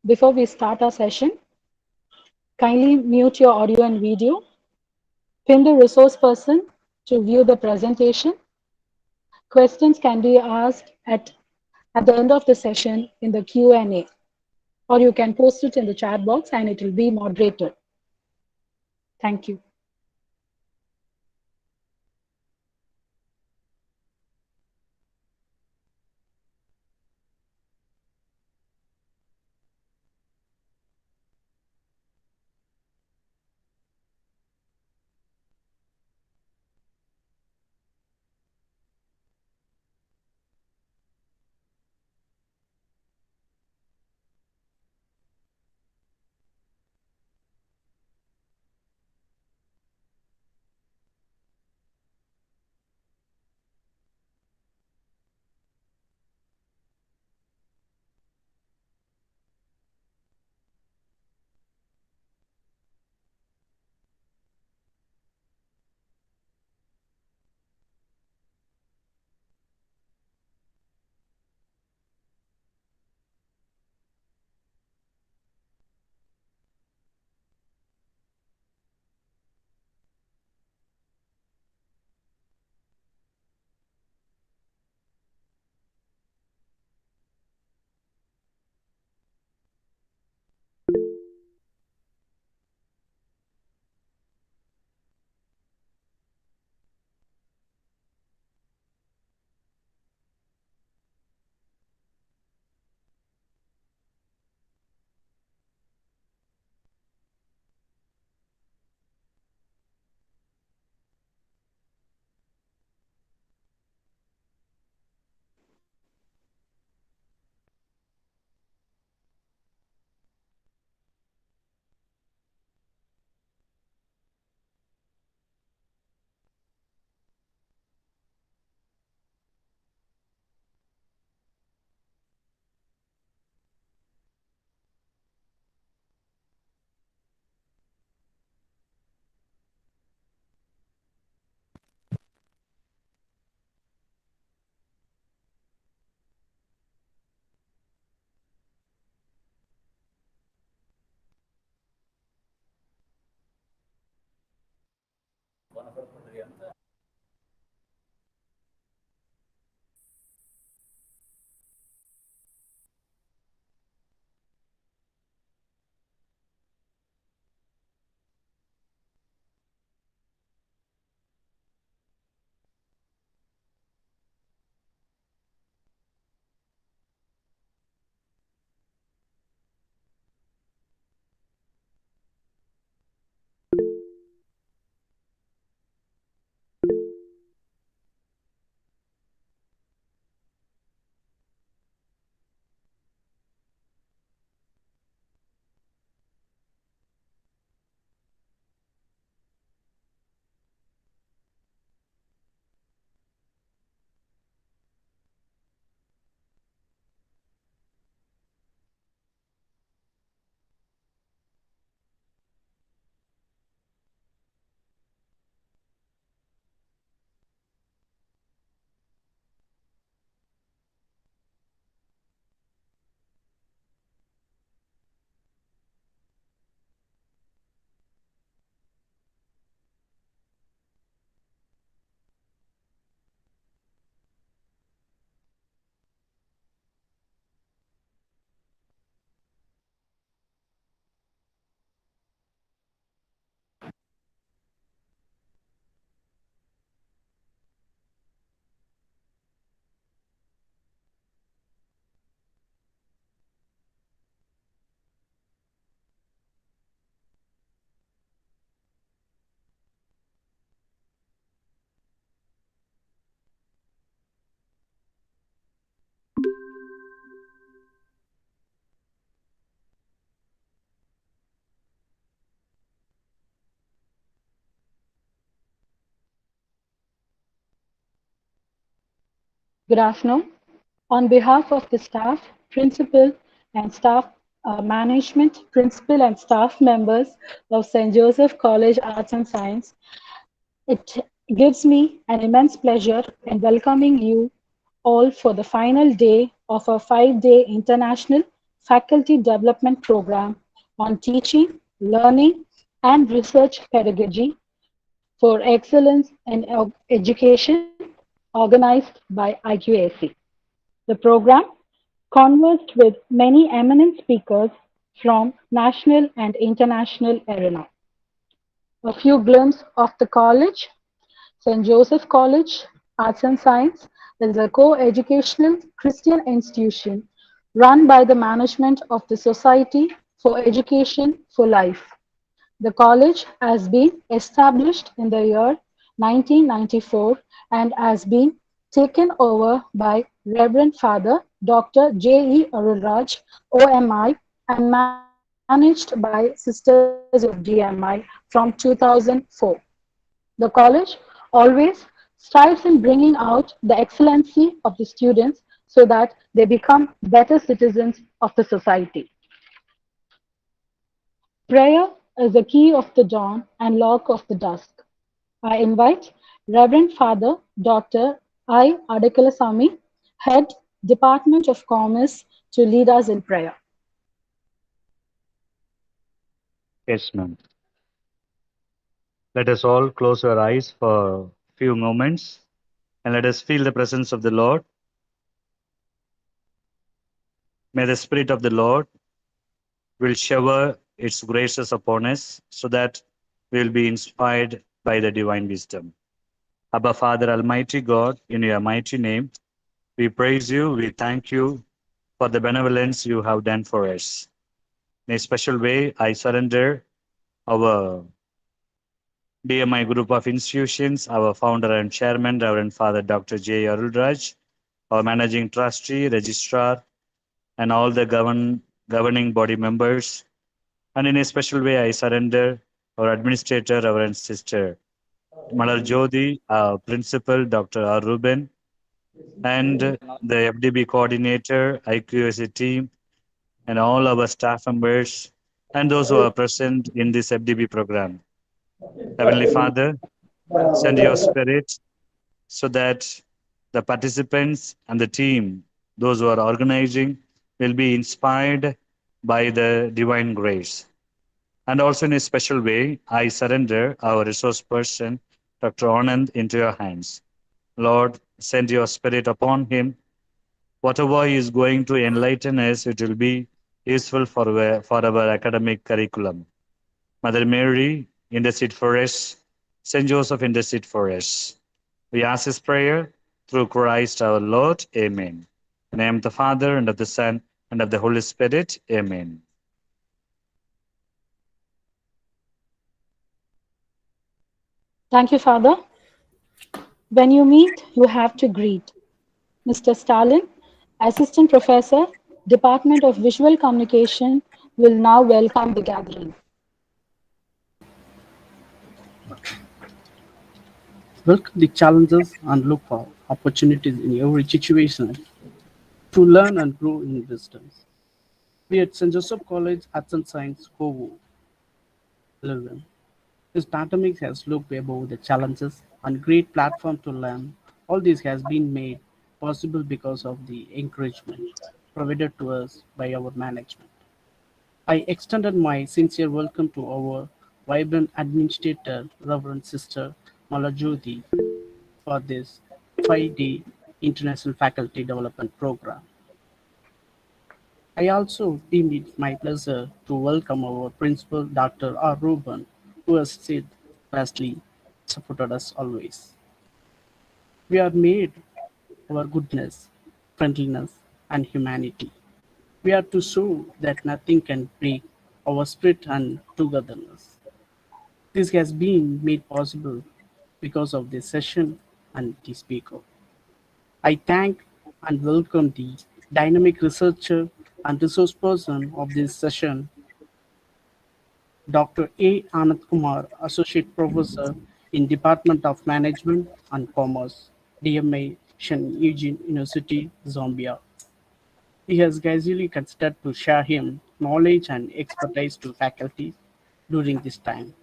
Before we start our session, kindly mute your audio and video. Pin the resource person to view the presentation. Questions can be asked at the end of the session in the Q&A, or you can post it in the chat box and it will be moderated. Thank you. Good afternoon. On behalf of the staff, principal, and staff management, principal and staff members of St. Joseph College Arts and Science, it gives me an immense pleasure in welcoming you all for the final day of our 5-day international faculty development program on teaching, learning, and research pedagogy for excellence in education organized by IQAC. The program conversed with many eminent speakers from national and international arena. A few glimpses of the college. St. Joseph College, Arts and Science, is a co-educational Christian institution run by the management of the Society for Education for Life. The college has been established in the year 1994 and has been taken over by Reverend Father Dr. J. E. Arulraj, OMI, and managed by Sisters of DMI from 2004. The college always strives in bringing out the excellency of the students so that they become better citizens of the society. Prayer is the key of the dawn and lock of the dusk. I invite Reverend Father Dr. I. Adakalasamy, Head, Department of Commerce, to lead us in prayer. Yes, ma'am. Let us all close our eyes for a few moments and let us feel the presence of the Lord. May the Spirit of the Lord will shower its graces upon us so that we will be inspired by the divine wisdom. Abba, Father, Almighty God, in your mighty name, we praise you, we thank you for the benevolence you have done for us. In a special way, I surrender our DMI group of institutions, our founder and chairman, Reverend Father Dr. J. Arulraj, our managing trustee, registrar, and all the governing body members. And in a special way, I surrender our administrator, Reverend Sister Malar Jodi, our principal, Dr. R. Ruben, and the FDB coordinator, IQSC team, and all our staff members, and those who are present in this FDB program. Heavenly Father, send your spirit so that the participants and the team, those who are organizing, will be inspired by the divine grace. And also, in a special way, I surrender our resource person, Dr. Anand, into your hands. Lord, send your spirit upon him. Whatever he is going to enlighten us, it will be useful for our academic curriculum. Mother Mary, intercede for us. St. Joseph, intercede for us. We ask this prayer through Christ our Lord. Amen. In the name of the Father, and of the Son, and of the Holy Spirit. Amen. Thank you, Father. When you meet, you have to greet. Mr. Stalin, Assistant Professor, Department of Visual Communication, will now welcome the gathering. Welcome the challenges and look for opportunities in every situation to learn and grow in wisdom. We at St. Joseph College Arts and Science COVO 11. This pandemic has looked above the challenges and great platform to learn. All this has been made possible because of the encouragement provided to us by our management. I extended my sincere welcome to our vibrant administrator, Reverend Sister Malajodi, for this 5-day International Faculty Development Program. I also deemed it my pleasure to welcome our Principal Dr. R. Ruben, who has steadfastly supported us always. We are made our goodness, friendliness, and humanity. We are to show that nothing can break our spirit and togetherness. This has been made possible because of this session and the speaker. I thank and welcome the dynamic researcher and resource person of this session, Dr. A. Anand Kumar, Associate Professor in Department of Management and Commerce, DMA, St. Eugene University, Zambia. He has graciously considered to share him knowledge and expertise to faculty during this time.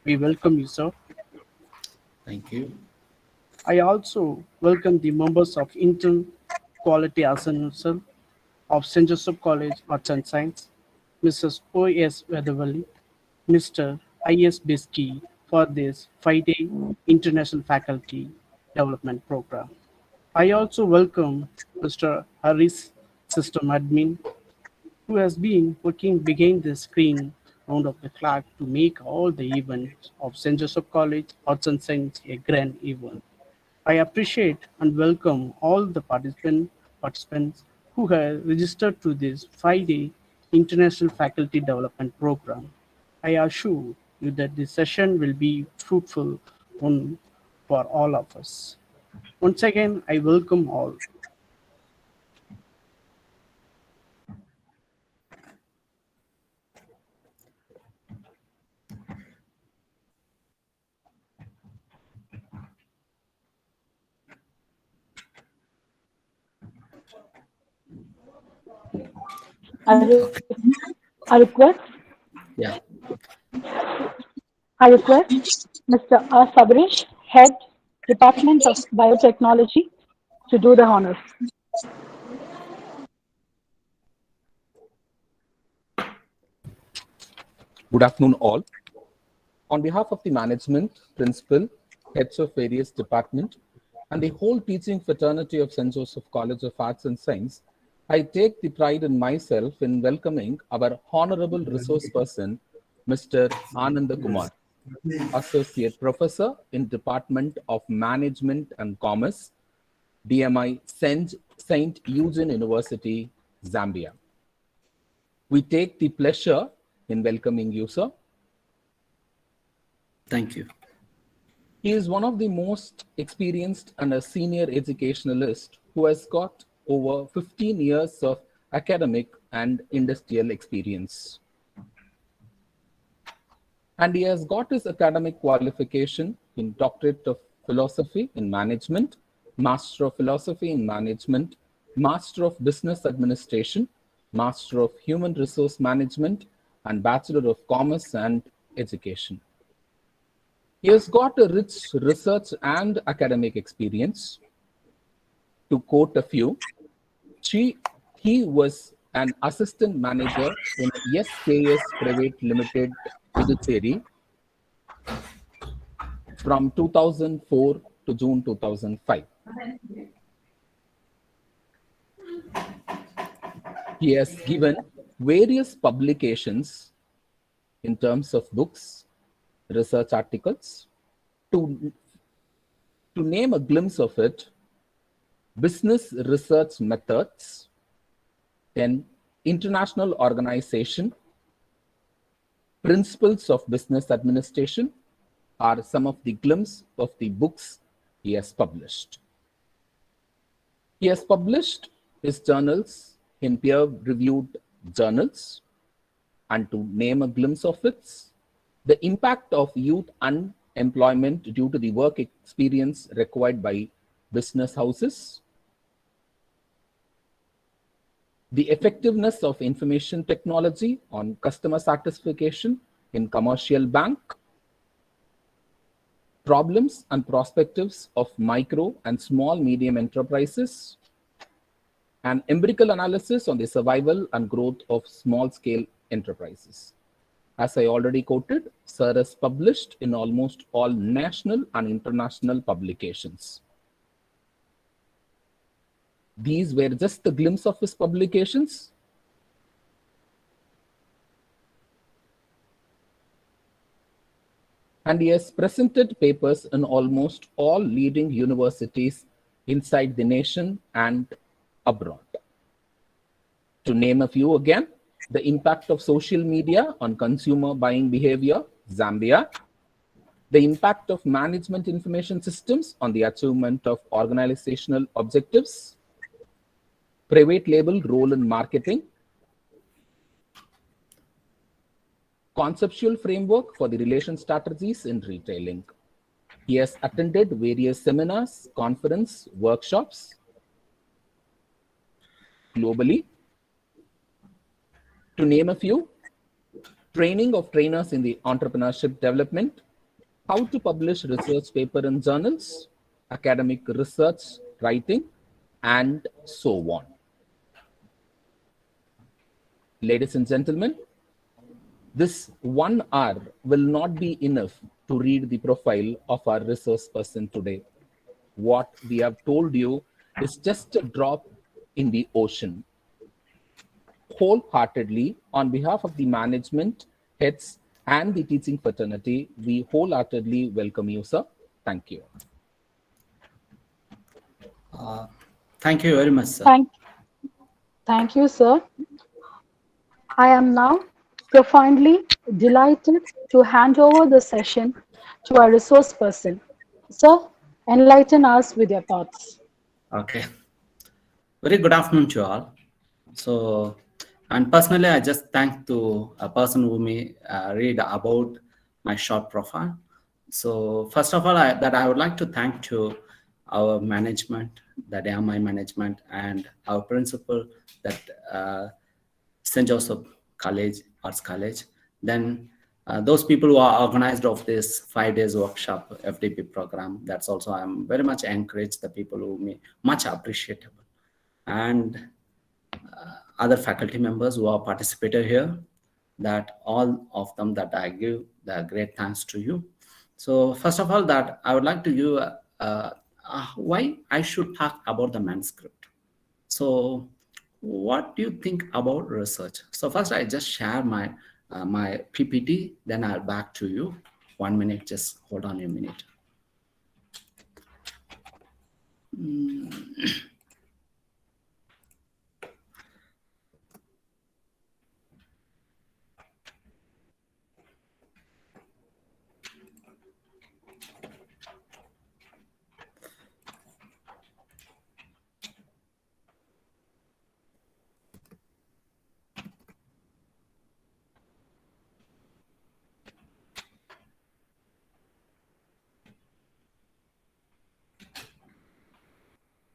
We welcome you, sir. Thank you. I also welcome the members of Intern Quality Assurance of St. Joseph College, Arts and Science, Mrs. O.S. Vedavalli, Mr. I.S. Biski for this 5-day International Faculty Development Program. I also welcome Mr. Harris, System Admin, who has been working behind the screen round of the clock to make all the events of St. Joseph College Arts and Science a grand event. I appreciate and welcome all the participants who have registered to this 5-day International Faculty Development Program. I assure you that this session will be fruitful one for all of us. Once again, I welcome all. I request, Yeah. I request Mr. R. Sabresh, Head, Department of Biotechnology, to do the honors. Good afternoon, all. On behalf of the management, principal, heads of various departments, and the whole teaching fraternity of St. Joseph College of Arts and Science, I take the pride in myself in welcoming our honorable resource person, Mr. Ananda Kumar, Associate Professor in Department of Management and Commerce, DMI St. Eugene University, Zambia. We take the pleasure in welcoming you, sir. Thank you. He is one of the most experienced and a senior educationalist who has got over 15 years of academic and industrial experience. And he has got his academic qualification in Doctorate of Philosophy in Management, Master of Philosophy in Management, Master of Business Administration, Master of Human Resource Management, and Bachelor of Commerce and Education. He has got a rich research and academic experience. To quote a few, he was an assistant manager in SKS Private Limited, Puducherry, from 2004 to June 2005. He has given various publications in terms of books, research articles. To name a glimpse of it, business research methods, then international organization, principles of business administration are some of the glimpses of the books he has published. He has published his journals in peer-reviewed journals, and to name a glimpse of it, the impact of youth unemployment due to the work experience required by business houses, the effectiveness of information technology on customer satisfaction in commercial bank, problems and perspectives of micro and small medium enterprises, and empirical analysis on the survival and growth of small scale enterprises. As I already quoted, Sir has published in almost all national and international publications. These were just a glimpse of his publications. And he has presented papers in almost all leading universities inside the nation and abroad. To name a few again, the impact of social media on consumer buying behavior, Zambia, the impact of management information systems on the achievement of organizational objectives, private label role in marketing, conceptual framework for the relation strategies in retailing. He has attended various seminars, conference, workshops globally. To name a few, training of trainers in the entrepreneurship development, how to publish research paper in journals, academic research writing, and so on. Ladies and gentlemen, this 1 hour will not be enough to read the profile of our resource person today. What we have told you is just a drop in the ocean. Wholeheartedly, on behalf of the management, heads, and the teaching fraternity, we wholeheartedly welcome you, sir. Thank you. Thank you very much, sir. Thank you, sir. I am now profoundly delighted to hand over the session to our resource person. Sir, enlighten us with your thoughts. Okay. Very good afternoon to you all. So, and personally, I just thank to a person who may read about my short profile. So, first of all, I would like to thank to our management, the DMI management, and our principal, that St. Joseph College, Arts College. Then those people who are organized of this 5 days workshop FDP program. That's also I'm very much encouraged the people who may much appreciable, and other faculty members who are participated here, that all of them that I give the great thanks to you. So first of all, that I would like to give why I should talk about the manuscript. So what do you think about research? So first I just share my my PPT, then I'll back to you. 1 minute, just hold on a minute.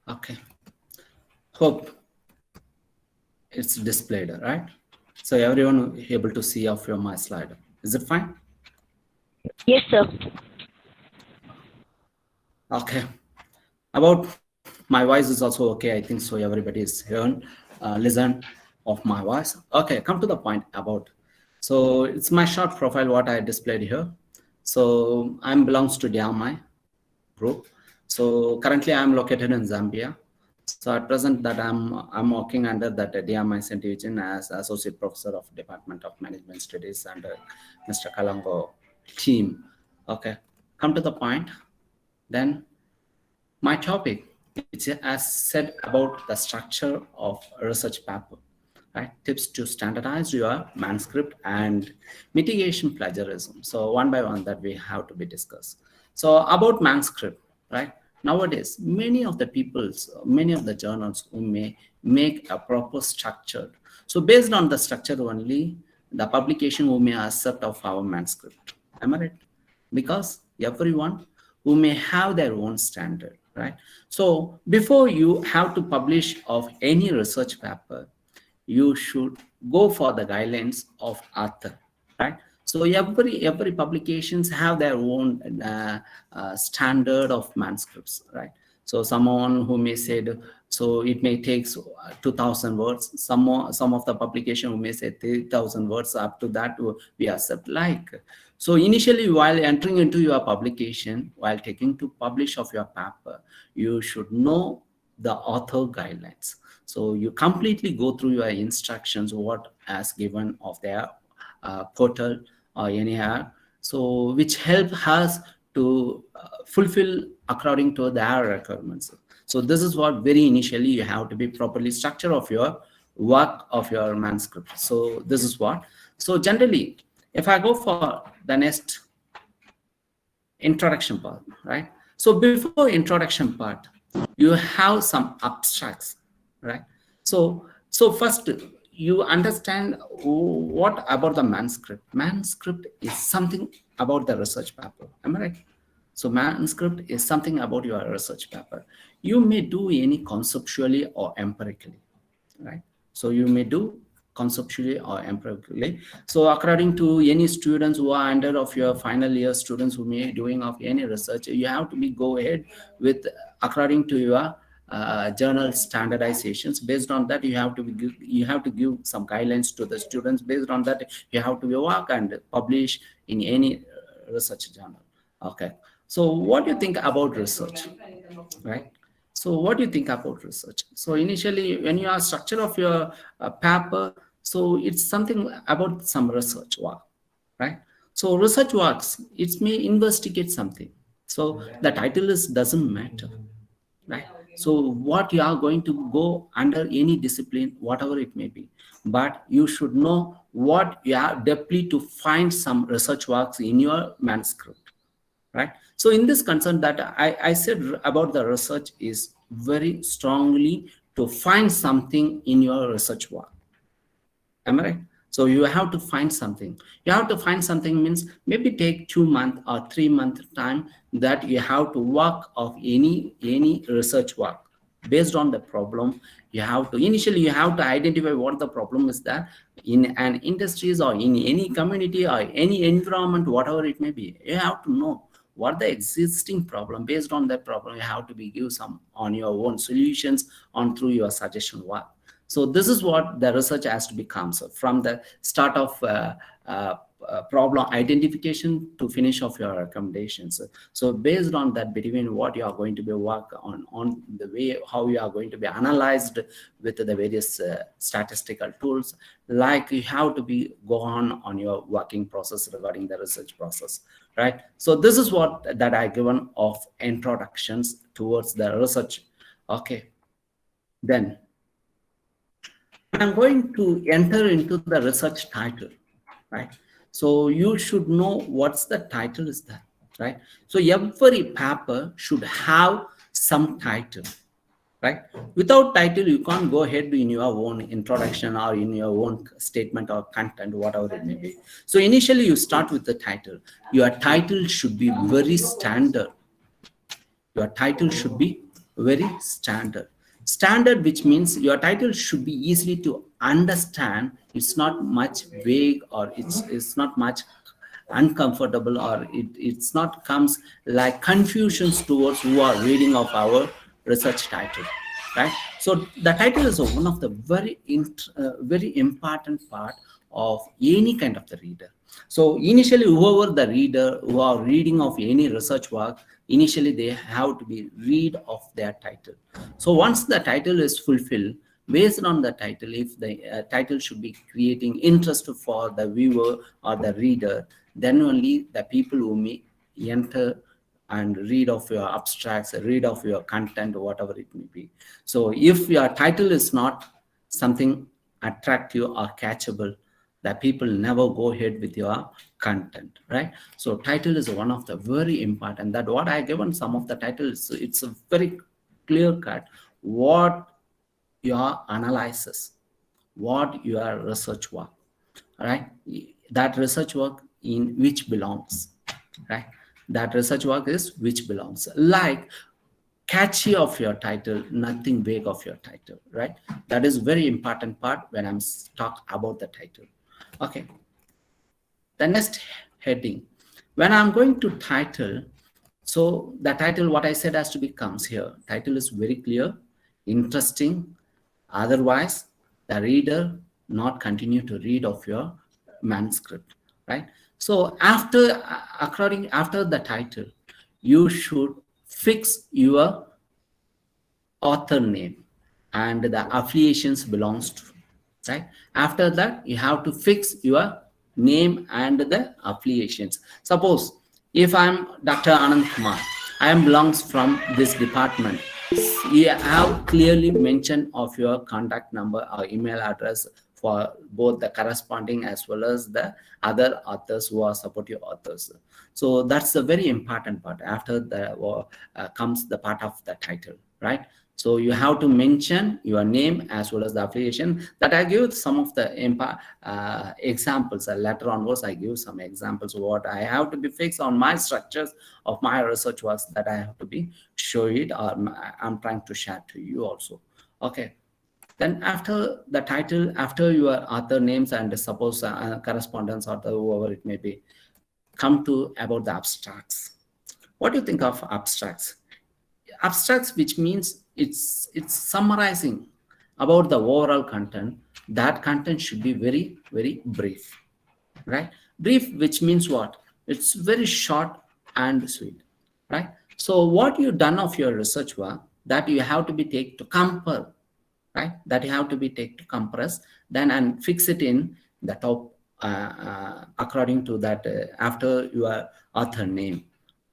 Okay, hope it's displayed, right? So everyone able to see of your my slide. Is it fine? Yes, sir. Okay. About my voice is also okay. I think so. Everybody is hearing, listen of my voice. Okay, come to the point about. So it's my short profile what I displayed here. So I'm belongs to DMI group. So currently I'm located in Zambia. So at present that I'm working under that DMI St.Joseph as associate professor of Department of Management Studies under Mr. Kalango team. Okay, come to the point. Then my topic, it's as said about the structure of a research paper, right? Tips to standardize your manuscript and mitigation plagiarism. So one by one that we have to be discussed. So about manuscript, right? Nowadays, many of the journals who may make a proper structure. So based on the structure only, the publication who may accept of our manuscript. Am I right? Because everyone who may have their own standard, right? So before you have to publish of any research paper, you should go for the guidelines of author, right? So every publications have their own standard of manuscripts, right? So someone who may say, so it may take 2,000 words. Some of the publication who may say 3,000 words. Up to that we accept. Like, so initially, while entering into your publication, while taking to publish of your paper, you should know the author guidelines. So you completely go through your instructions, what as given of their portal or anyhow. So which help us to fulfill according to their requirements. So this is what very initially you have to be properly structure of your work of your manuscript. So this is what. So generally, if I go for the next introduction part, right? So before introduction part, you have some abstracts, right? So first you understand what about the manuscript. Manuscript is something about the research paper. Am I right? So manuscript is something about your research paper. You may do any conceptually or empirically, right? So you may do conceptually or empirically. So according to any students who are under of your final year students who may doing of any research, you have to be go ahead with according to your journal standardizations. Based on that, you have to give some guidelines to the students. Based on that, you have to work and publish in any research journal. Okay, so what do you think about research, right? So what do you think about research? So initially, when you are structure of your paper, so it's something about some research work, right? So research works, it may investigate something. So the title is doesn't matter, right? So what you are going to go under any discipline, whatever it may be, but you should know what you are deeply to find some research works in your manuscript, right? So in this concern that I said about the research is very strongly to find something in your research work. Am I right? So you have to find something. You have to find something means maybe take 2 month or 3 month time that you have to work of any research work based on the problem. You have to initially you have to identify what the problem is there in an industries or in any community or any environment, whatever it may be. You have to know what the existing problem. Based on that problem, you have to be give some on your own solutions on through your suggestion work. So this is what the research has to become. So from the start of problem identification to finish of your recommendations. So based on that, between what you are going to be work on the way how you are going to be analyzed with the various statistical tools, like you have to be go on your working process regarding the research process, right? So this is what that I given of introductions towards the research. Okay, then I'm going to enter into the research title, right? So you should know what's the title is that, right? So every paper should have some title, right? Without title, you can't go ahead in your own introduction or in your own statement or content, whatever it may be. So initially you start with the title. Your title should be very standard. Your title should be very standard. Standard, which means your title should be easily to understand. It's not much vague or it's not much uncomfortable, or it's not comes like confusions towards who are reading of our research title, right? So the title is one of the very important part of any kind of the reader. So initially, whoever the reader who are reading of any research work, initially they have to be read of their title. So once the title is fulfilled, based on the title, if the title should be creating interest for the viewer or the reader, then only the people who may enter and read of your abstracts, read of your content, whatever it may be. So if your title is not something attractive or catchable, that people never go ahead with your content, right? So title is one of the very important, that what I given some of the titles, it's a very clear cut what your analysis, what your research work, right? That research work in which belongs, right? That research work is which belongs, like catchy of your title, nothing vague of your title, right? That is very important part when I'm talk about the title. Okay, the next heading, when I'm going to title, so the title what I said has to be comes here. Title is very clear, interesting, otherwise the reader not continue to read of your manuscript, right? So after after the title, you should fix your author name and the affiliations belongs to, right? After that, you have to fix your name and the affiliations. Suppose if I'm Dr. Anand Kumar, I am belongs from this department. You have clearly mentioned of your contact number or email address for both the corresponding as well as the other authors who are supportive authors. So that's a very important part. After the comes the part of the title, right? So you have to mention your name as well as the affiliation. That I give some of the examples. Later onwards, I give some examples of what I have to be fixed on my structures of my research works that I have to be show it, or I'm trying to share to you also. Okay. Then after the title, after your author names and suppose correspondence or the whoever it may be, come to about the abstracts. What do you think of abstracts? abstracts, which means it's summarizing about the overall content. That content should be very, very brief, right? Brief, which means what? It's very short and sweet, right? So what you done of your research work, that you have to be take to compare, right? That you have to be take to compress, then and fix it in the top according to that after your author name,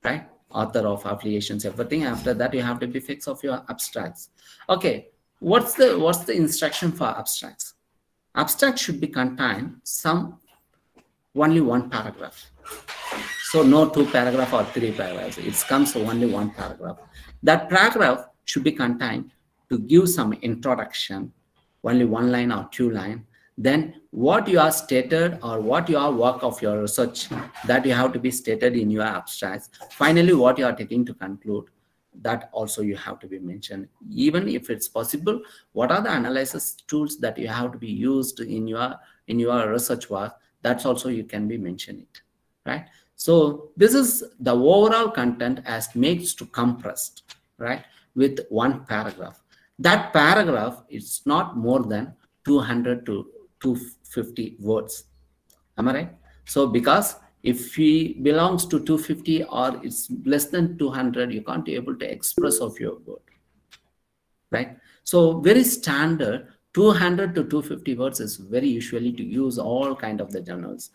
right? Author of affiliations, everything. After that, you have to be fix of your abstracts. Okay, what's the instruction for abstracts? Abstract should be contain some only one paragraph. So no 2 paragraph or 3 paragraphs. It comes only 1 paragraph. That paragraph should be contained to give some introduction, only 1 line or 2 line. Then what you are stated or what your work of your research, that you have to be stated in your abstracts. Finally, what you are taking to conclude, that also you have to be mentioned. Even if it's possible, what are the analysis tools that you have to be used in your research work, that's also you can be mentioning it, right? So this is the overall content as makes to compressed, right, with 1 paragraph. That paragraph is not more than 200 to 250 words. Am I right? So because if he belongs to 250 or it's less than 200, you can't be able to express of your word, right? So very standard 200 to 250 words is very usually to use all kind of the journals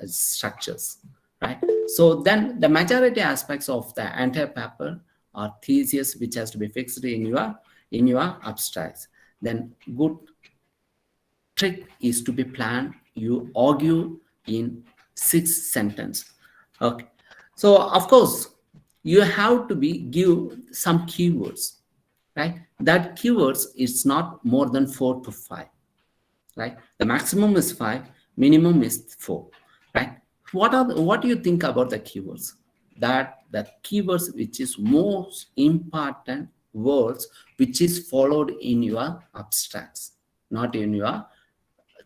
structures, right? So then the majority aspects of the entire paper are thesis, which has to be fixed in your abstracts. Then good trick is to be planned. You argue in 6 sentences. Okay. So of course you have to be give some keywords, right? That keywords is not more than 4 to 5, right? The maximum is 5, minimum is 4, right? What do you think about the keywords? That the keywords which is most important words which is followed in your abstracts, not in your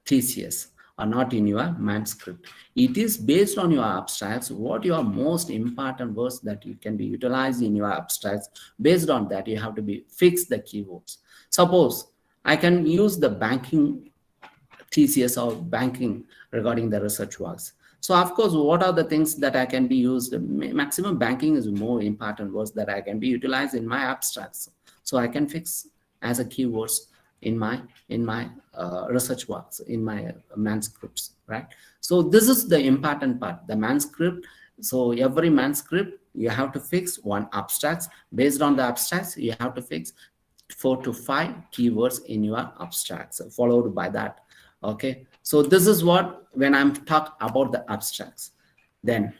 thesis or not in your manuscript. It is based on your abstracts, what your most important words that you can be utilized in your abstracts. Based on that, you have to be fix the keywords. Suppose I can use the banking thesis or banking regarding the research works. So of course, what are the things that I can be used? Maximum banking is more important words that I can be utilized in my abstracts. So I can fix as a keywords in my research works, in my manuscripts, right? So this is the important part, the manuscript. So every manuscript you have to fix 1 abstracts. Based on the abstracts, you have to fix 4 to 5 keywords in your abstracts, followed by that. Okay, so this is what when I'm talk about the abstracts. Then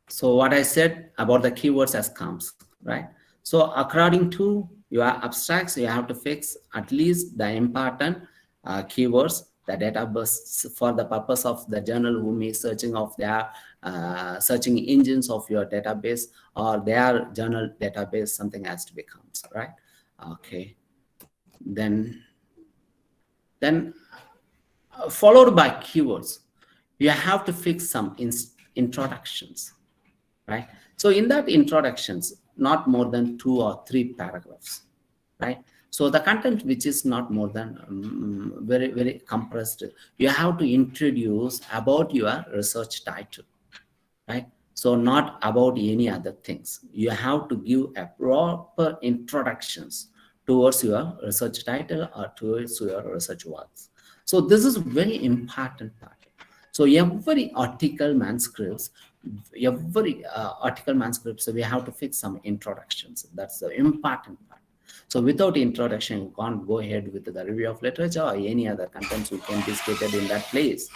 so what I said about the keywords as comes, right? So according to your abstracts, you have to fix at least the important keywords, the database for the purpose of the journal who may searching of their searching engines of your database or their journal database, something has to become, right? Okay, then followed by keywords, you have to fix some introductions, right? So in that introductions, not more than 2 or 3 paragraphs, right? So the content which is not more than very, very compressed, you have to introduce about your research title, right? So not about any other things. You have to give a proper introductions towards your research title or towards your research works. So this is very important part. So every article manuscripts, so we have to fix some introductions. That's the important part. So without introduction, you can't go ahead with the review of literature or any other contents you can be stated in that place,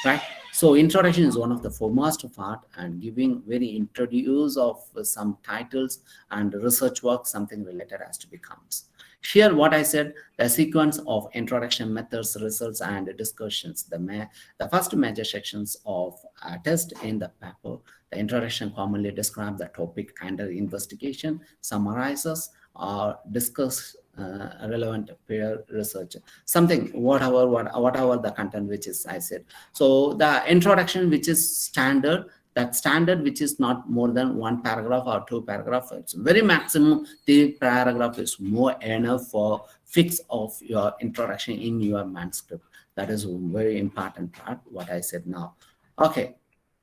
right? So introduction is one of the foremost part, and giving very introduce of some titles and research work, something related has to becomes. Here, what I said, the sequence of introduction, methods, results, and discussions. The first major sections of a test in the paper, the introduction commonly describe the topic under investigation, summarizes or discuss relevant peer research, something, whatever the content which is I said. So the introduction which is standard, that standard which is not more than 1 paragraph or 2 paragraph. It's very maximum 3 paragraph is more enough for fix of your introduction in your manuscript. That is a very important part what I said now. Okay,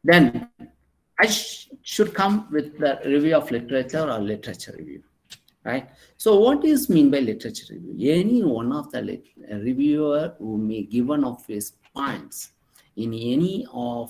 then I should come with the review of literature or literature review, right? So what is mean by literature review? Any one of the reviewer who may give one of his points in any of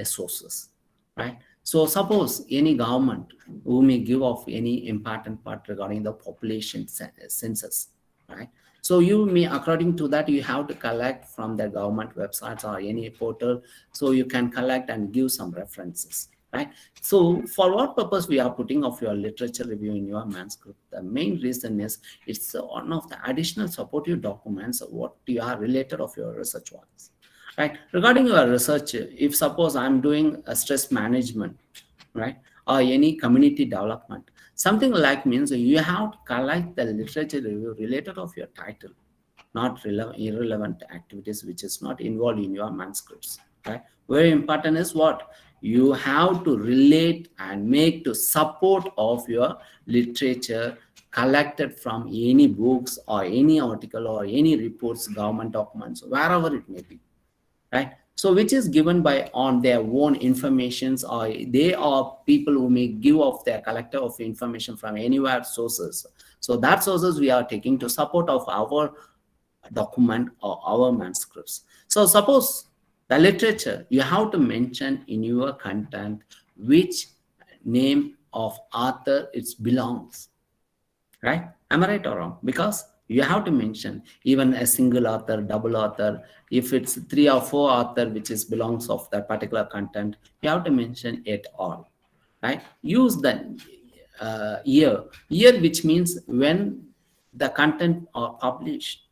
sources, right? So suppose any government who may give of any important part regarding the population census, right? So you may, according to that, you have to collect from the government websites or any portal. So you can collect and give some references, right? So for what purpose we are putting of your literature review in your manuscript? The main reason is it's one of the additional supportive documents of what you are related of your research works, right? Regarding your research, if suppose I'm doing a stress management, right, or any community development, something like means you have to collect the literature review related of your title, not irrelevant activities which is not involved in your manuscripts, right? Very important is what you have to relate and make to support of your literature collected from any books or any article or any reports, government documents, wherever it may be, right? So which is given by on their own informations, or they are people who may give of their collector of information from anywhere sources. So that sources we are taking to support of our document or our manuscripts. So suppose the literature, you have to mention in your content which name of author it belongs, right? Am I right or wrong? Because you have to mention even a single author, double author. If it's 3 or 4 author which is belongs of that particular content, you have to mention it all, right? Use the year, which means when the content are published,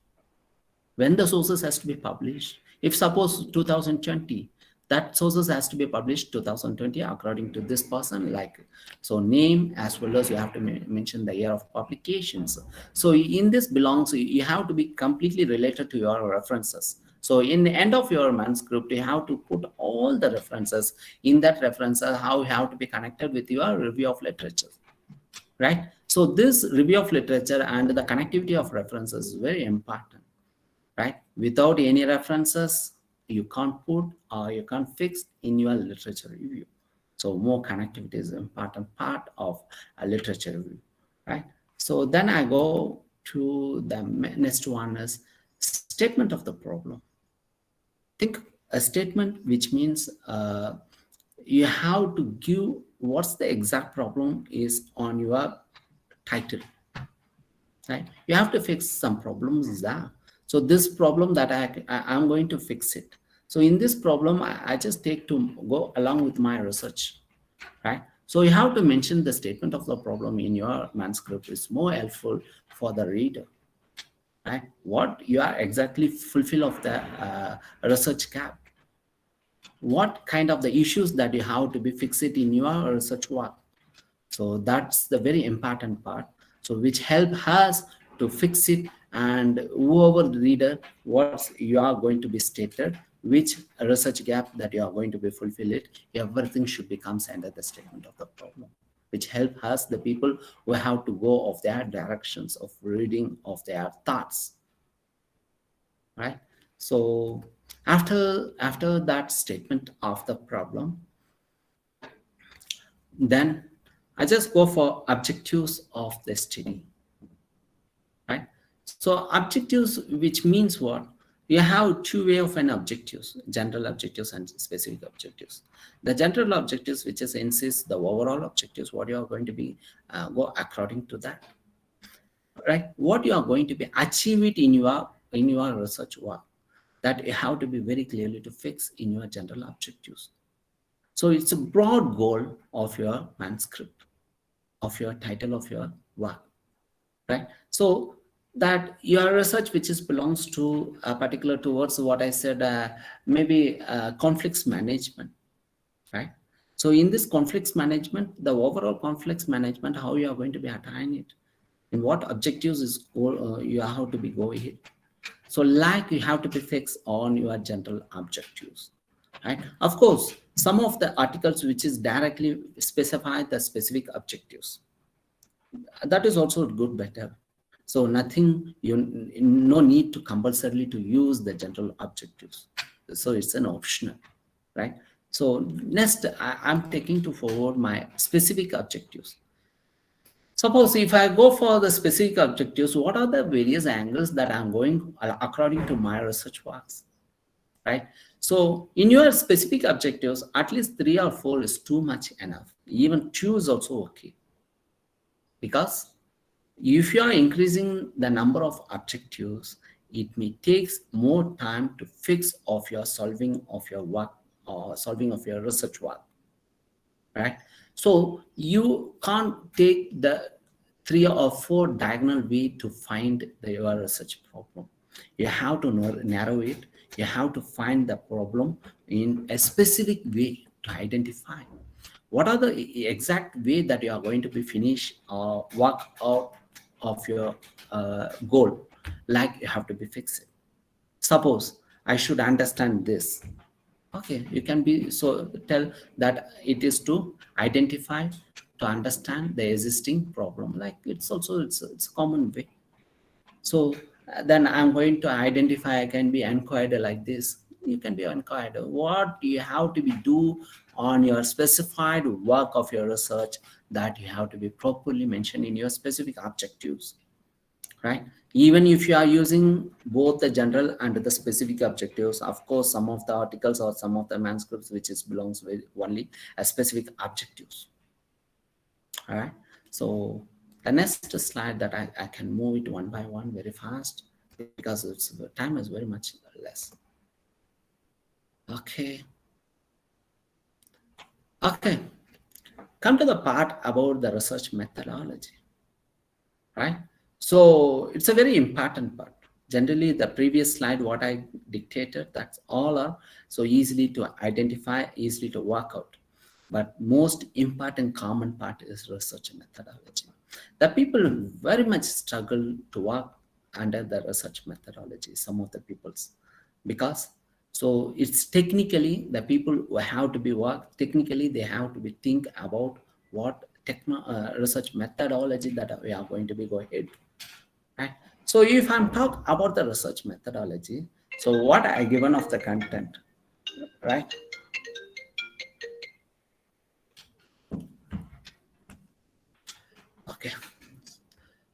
when the sources has to be published. If suppose 2020, that sources has to be published 2020 according to this person, like, so name as well as you have to mention the year of publications. So in this belongs, you have to be completely related to your references. So in the end of your manuscript, you have to put all the references in that references, how you have to be connected with your review of literature, right? So this review of literature and the connectivity of references is very important, right? Without any references, you can't put or you can't fix in your literature review. So more connectivity is an important part of a literature review, right? So then I go to the next one is statement of the problem. Think a statement which means you have to give what's the exact problem is on your title, right? You have to fix some problems there. So this problem that I'm going to fix it. So in this problem, I just take to go along with my research, right? So you have to mention the statement of the problem in your manuscript is more helpful for the reader, right? What you are exactly fulfill of the research gap. What kind of the issues that you have to be fixed in your research work. So that's the very important part. So which help us to fix it, and whoever the reader, what you are going to be stated, which research gap that you are going to be fulfill it, everything should becomes under the statement of the problem, which help us the people who have to go of their directions of reading of their thoughts, right? So after that statement of the problem, then I just go for objectives of the study, right? So objectives, which means what? You have two way of an objectives, general objectives and specific objectives. The general objectives, which is insists the overall objectives, what you are going to be go according to that, right? What you are going to be achieve it in your research work, that you have to be very clearly to fix in your general objectives. So it's a broad goal of your manuscript, of your title of your work, right? So that your research which is belongs to a particular towards what I said, maybe conflicts management, right? So in this conflicts management, the overall conflicts management, how you are going to be attain it, and what objectives is you have to be going. So like you have to be fixed on your general objectives. right? Of course, some of the articles which is directly specify the specific objectives, that is also good, better. So nothing, no need to compulsorily to use the general objectives. So it's an optional, right? So next, I'm taking to forward my specific objectives. Suppose if I go for the specific objectives, what are the various angles that I'm going according to my research works, right? So in your specific objectives, at least 3 or 4 is too much enough. Even 2 is also okay. Because if you are increasing the number of objectives, it may takes more time to fix of your solving of your work or solving of your research work, right? So you can't take the 3 or 4 diagonal way to find your research problem. You have to narrow it. You have to find the problem in a specific way to identify what are the exact way that you are going to be finish or work out of your goal. Like you have to be fixed. Suppose I should understand this. Okay, you can be so tell that it is to identify, to understand the existing problem. Like it's also it's a common way. So then I'm going to identify, I can be inquired like this. You can be inquired. What you have to be do on your specified work of your research that you have to be properly mentioned in your specific objectives, right? Even if you are using both the general and the specific objectives, of course, some of the articles or some of the manuscripts which is belongs with only a specific objectives. All right. So the next slide that I can move it one by one very fast because it's the time is very much less. Okay. Okay. Come to the part about the research methodology, right? So it's a very important part. Generally, the previous slide, what I dictated, that's all are so easily to identify, easily to work out. But most important common part is research methodology. The people very much struggle to work under the research methodology, some of the peoples, because so it's technically the people who have to be work, technically they have to be think about what research methodology that we are going to be go ahead. Right? So if I'm talk about the research methodology, so what I given of the content, right? Okay.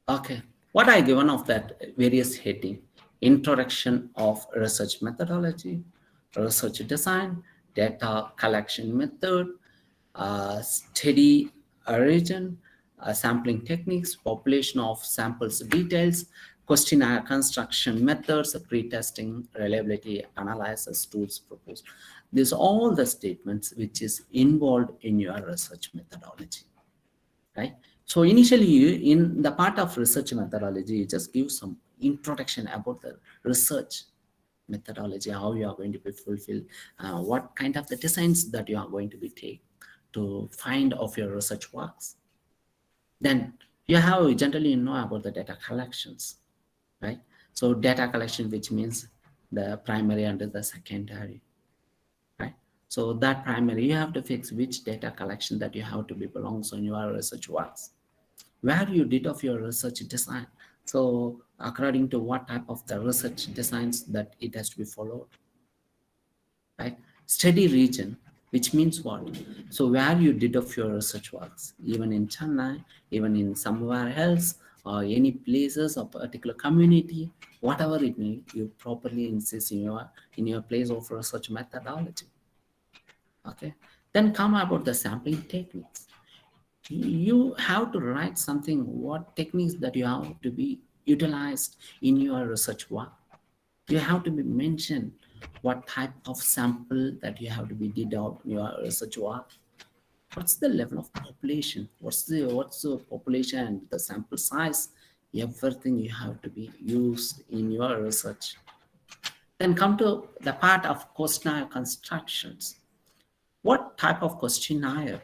Okay. What I given of that various heading, introduction of research methodology, research design, data collection method, study origin, sampling techniques, population of samples details, questionnaire construction methods, pre-testing, reliability analysis tools proposed. These are all the statements which is involved in your research methodology, right? So initially, in the part of research methodology, you just give some introduction about the research methodology, how you are going to be fulfill, what kind of the designs that you are going to be take to find of your research works. Then you have generally know about the data collections, right? So data collection, which means the primary and the secondary, right? So that primary, you have to fix which data collection that you have to be belongs on your research works. Where you did of your research design. So according to what type of the research designs that it has to be followed, right? Study region, which means what? So where you did of your research works, even in Chennai, even in somewhere else, or any places of particular community, whatever it may, you properly insist in your place of research methodology. Okay. Then come about the sampling techniques. You have to write something, what techniques that you have to be utilized in your research work. You have to be mentioned what type of sample that you have to be did out in your research work. What's the level of population? What's the population and the sample size? Everything you have to be used in your research. Then come to the part of questionnaire constructions. What type of questionnaire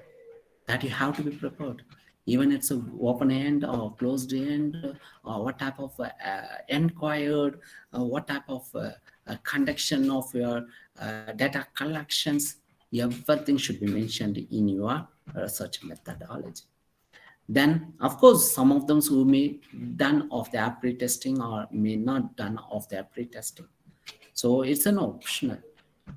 that you have to be prepared? Even it's a open end or closed end, or what type of inquired, what type of conduction of your data collections, everything should be mentioned in your research methodology. Then, of course, some of them who may done of their pre-testing or may not done of their pre-testing. So it's an optional.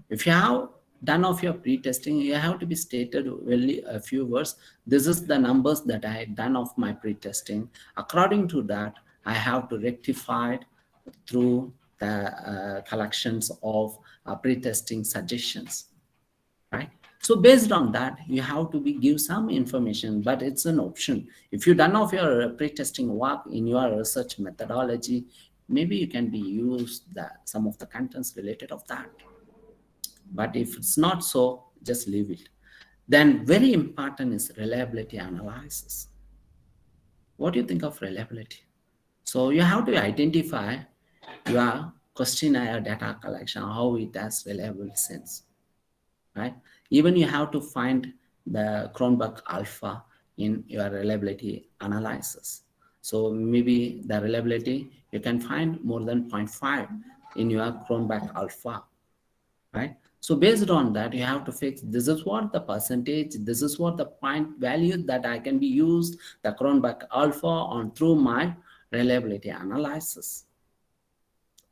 If you have done of your pre-testing, you have to be stated only a few words. This is the numbers that I had done of my pre-testing. According to that, I have to rectify it through the collections of pre-testing suggestions, right? So based on that, you have to be give some information, but it's an option. If you done of your pre-testing work in your research methodology, maybe you can be used that some of the contents related of that. But if it's not so, just leave it. Then very important is reliability analysis. What do you think of reliability? So you have to identify your questionnaire data collection, how it has reliable sense, right? Even you have to find the Cronbach alpha in your reliability analysis. So maybe the reliability, you can find more than 0.5 in your Cronbach alpha, right? So based on that, you have to fix, this is what the percentage, this is what the point value that I can be used, the Cronbach alpha on through my reliability analysis,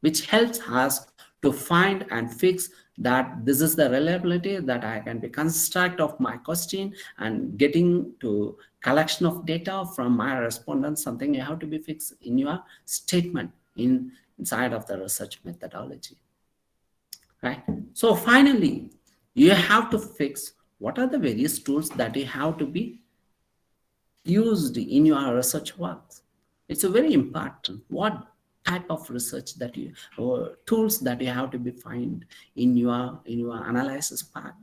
which helps us to find and fix that this is the reliability that I can be construct of my question and getting to collection of data from my respondents, something you have to be fixed in your statement inside of the research methodology. Right. So finally, you have to fix what are the various tools that you have to be used in your research work. It's a very important. What type of research that you or tools that you have to be find in your analysis part.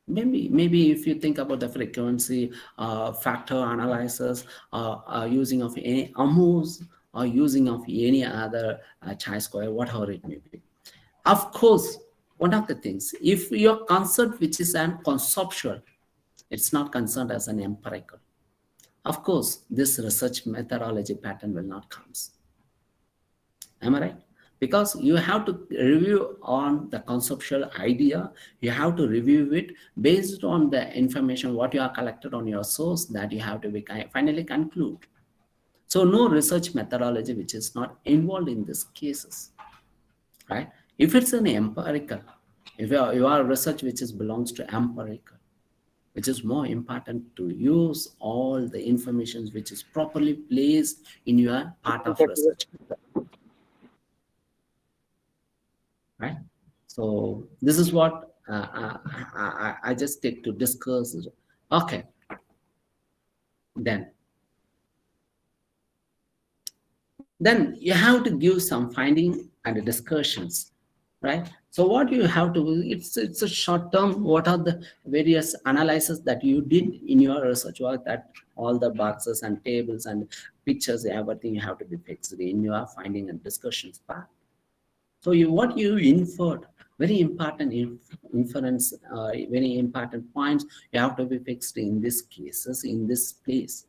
Maybe if you think about the frequency factor analysis, using of any AMOS or using of any other chi-square, whatever it may be. Of course, one of the things, if your concept which is an conceptual, it's not concerned as an empirical. Of course, this research methodology pattern will not come. Am I right? Because you have to review on the conceptual idea, you have to review it based on the information what you are collected on your source that you have to be finally conclude. So no research methodology which is not involved in these cases, right? If it's an empirical, if your research which is belongs to empirical, which is more important to use all the information which is properly placed in your part of research, right? So this is what I just take to discuss. Okay, then you have to give some finding and discussions, right? So what you have to, it's a short term, what are the various analysis that you did in your research work, that all the boxes and tables and pictures, everything you have to be fixed in your finding and discussions part. So what you inferred, very important inference, very important points you have to be fixed in these cases, in this place,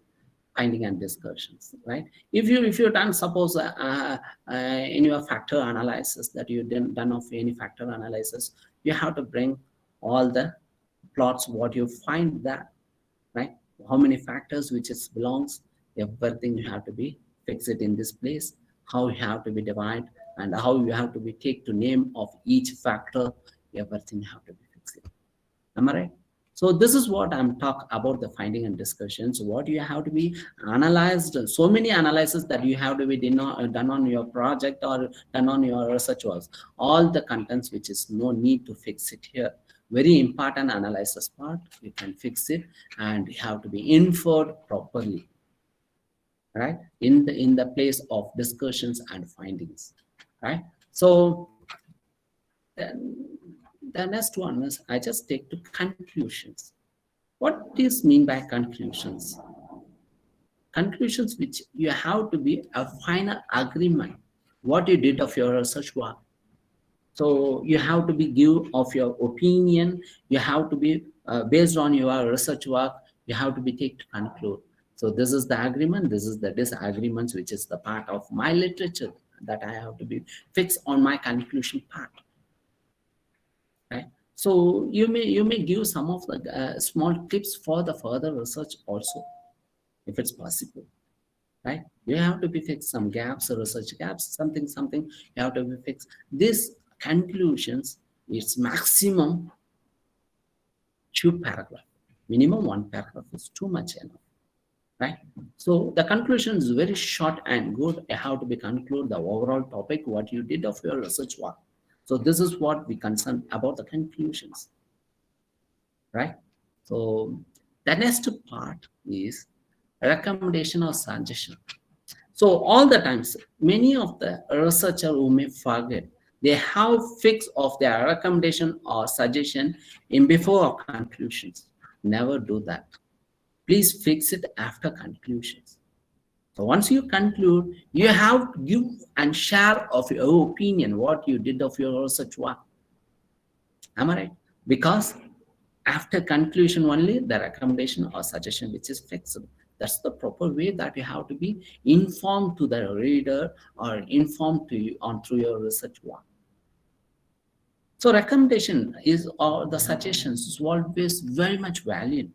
finding and discussions, right? If you done, suppose in your factor analysis that you didn't done of any factor analysis, you have to bring all the plots what you find that, right? How many factors which is belongs, everything you have to be fix it in this place, how you have to be divided and how you have to be take to name of each factor, everything you have to be fixed. Am I right? So this is what I'm talking about, the finding and discussions, what you have to be analyzed, so many analysis that you have to be done on your project or done on your research works, all the contents which is no need to fix it here. Very important analysis part, you can fix it and you have to be inferred properly, right? In the place of discussions and findings, right? So the next one is I just take to conclusions. What is mean by conclusions? Conclusions which you have to be a final agreement what you did of your research work. So you have to be give of your opinion. You have to be based on your research work. You have to be take to conclude. So this is the agreement. This is the disagreements, which is the part of my literature. that I have to be fixed on my conclusion part, right? So you may give some of the small tips for the further research also, if it's possible, right? You have to be fixed some gaps, research gaps, something you have to be fixed. These conclusions, it's maximum 2 paragraph, minimum 1 paragraph is too much enough, right? So the conclusion is very short and good. You have to be conclude the overall topic, what you did of your research work. So this is what we concern about the conclusions, right? So the next part is recommendation or suggestion. So all the times, many of the researchers who may forget, they have fix of their recommendation or suggestion in before conclusions. Never do that. Please fix it after conclusions. So once you conclude, you have to give and share of your opinion, what you did of your research work. Am I right? Because after conclusion only, the recommendation or suggestion which is fixed. That's the proper way that you have to be informed to the reader or informed to you on through your research work. So recommendation is, or the suggestions is always very much valued,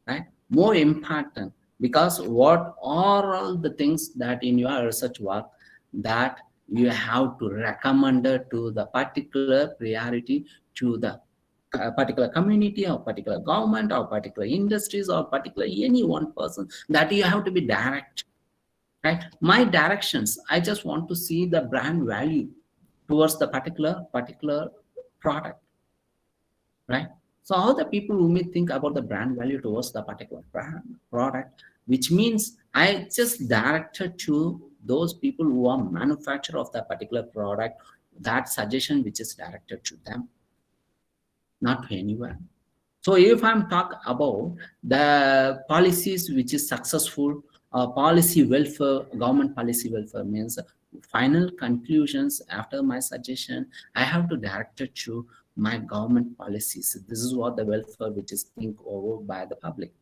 right? More important, because what are all the things that in your research work that you have to recommend to the particular priority to the particular community or particular government or particular industries or particular any one person, that you have to be direct, right? My directions, I just want to see the brand value towards the particular product, right? So all the people who may think about the brand value towards the particular brand product, which means I just directed to those people who are manufacturer of that particular product, that suggestion which is directed to them, not to anyone. So if I'm talk about the policies which is successful, policy welfare, government policy welfare means final conclusions after my suggestion, I have to direct it to my government policies. This is what the welfare which is think over by the public.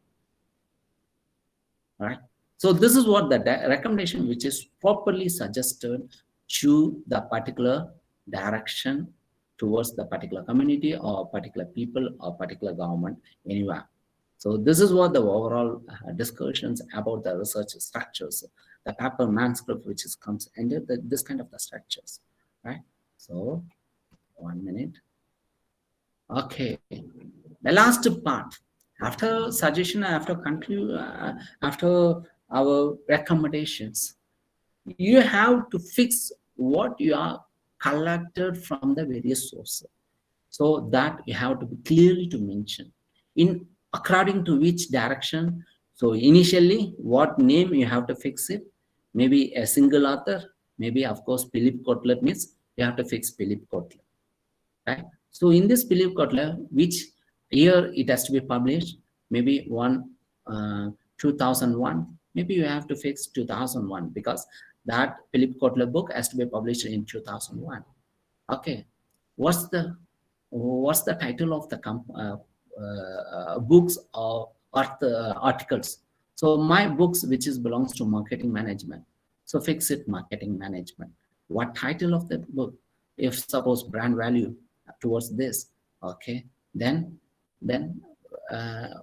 All right. So this is what the recommendation which is properly suggested to the particular direction towards the particular community or particular people or particular government anywhere. So this is what the overall discussions about the research structures, the paper manuscript which is comes under this kind of the structures, right? So 1 minute. Okay, the last part, after suggestion, after conclude, after our recommendations, you have to fix what you are collected from the various sources. So that you have to be clearly to mention in according to which direction. So initially, what name you have to fix it, maybe a single author, maybe of course Philip Kotler means you have to fix Philip Kotler, right? So in this Philip Kotler, which year it has to be published, maybe 2001, maybe you have to fix 2001 because that Philip Kotler book has to be published in 2001. Okay, what's the title of the books or articles? So my books, which is belongs to marketing management, so fix it marketing management. What title of the book? If suppose brand value towards this, okay, then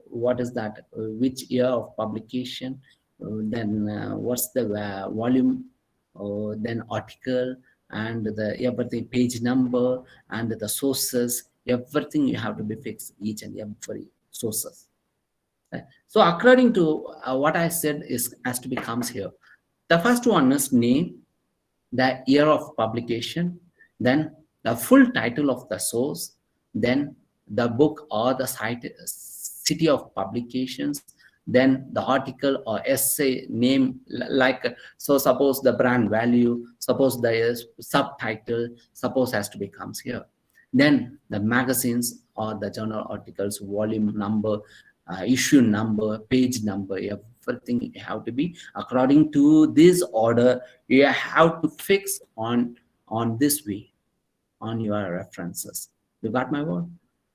what is that? Which year of publication? Then what's the volume? Then article and the everything, page number and the sources, everything you have to be fixed, each and every sources. So according to what I said is has to be comes here. The first one is name, the year of publication, then the full title of the source, then the book or the city of publications, then the article or essay name, like so suppose the brand value, suppose the subtitle, suppose has to be comes here, then the magazines or the journal articles, volume number, issue number, page number, everything you have to be according to this order. You have to fix on this way on your references. You got my word?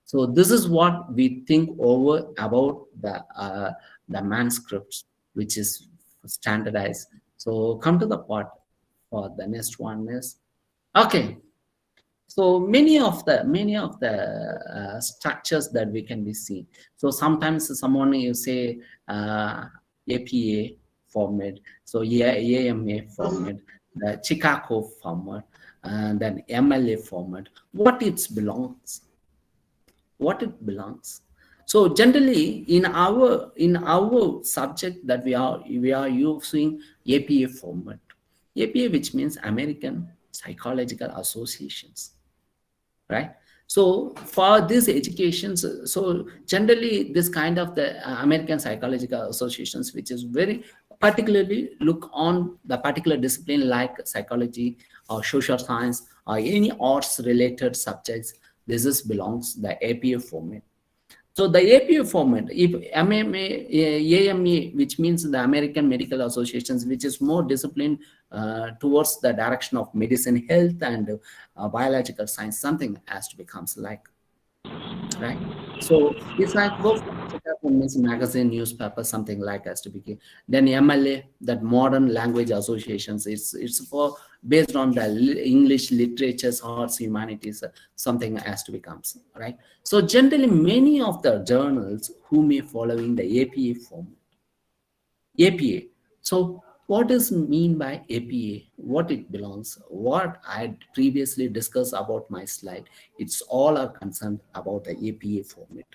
So this is what we think over about the manuscripts, which is standardized. So come to the part for the next one is, okay. So many of the structures that we can be seen. So sometimes someone you say APA format, so yeah, AMA format, the Chicago format, and then MLA format. What it belongs? What it belongs? So generally in our subject that we are using APA format. APA, which means American Psychological Associations, right? So for these educations, so generally this kind of the American Psychological Associations, which is very particularly look on the particular discipline like psychology or social science or any arts related subjects, this is belongs the APA format. So the APA format, if MMA, AMA, which means the American Medical Associations, which is more disciplined towards the direction of medicine, health, and biological science, something has to becomes like, right? So if I go for Chicago means magazine, newspaper, something like has to be. Then MLA, that modern language associations, it's for based on the English literatures, arts, humanities, something has to becomes, right? So generally, many of the journals who may following the APA form, APA. So what does mean by APA? What it belongs? What I previously discussed about my slide, it's all are concerned about the APA format,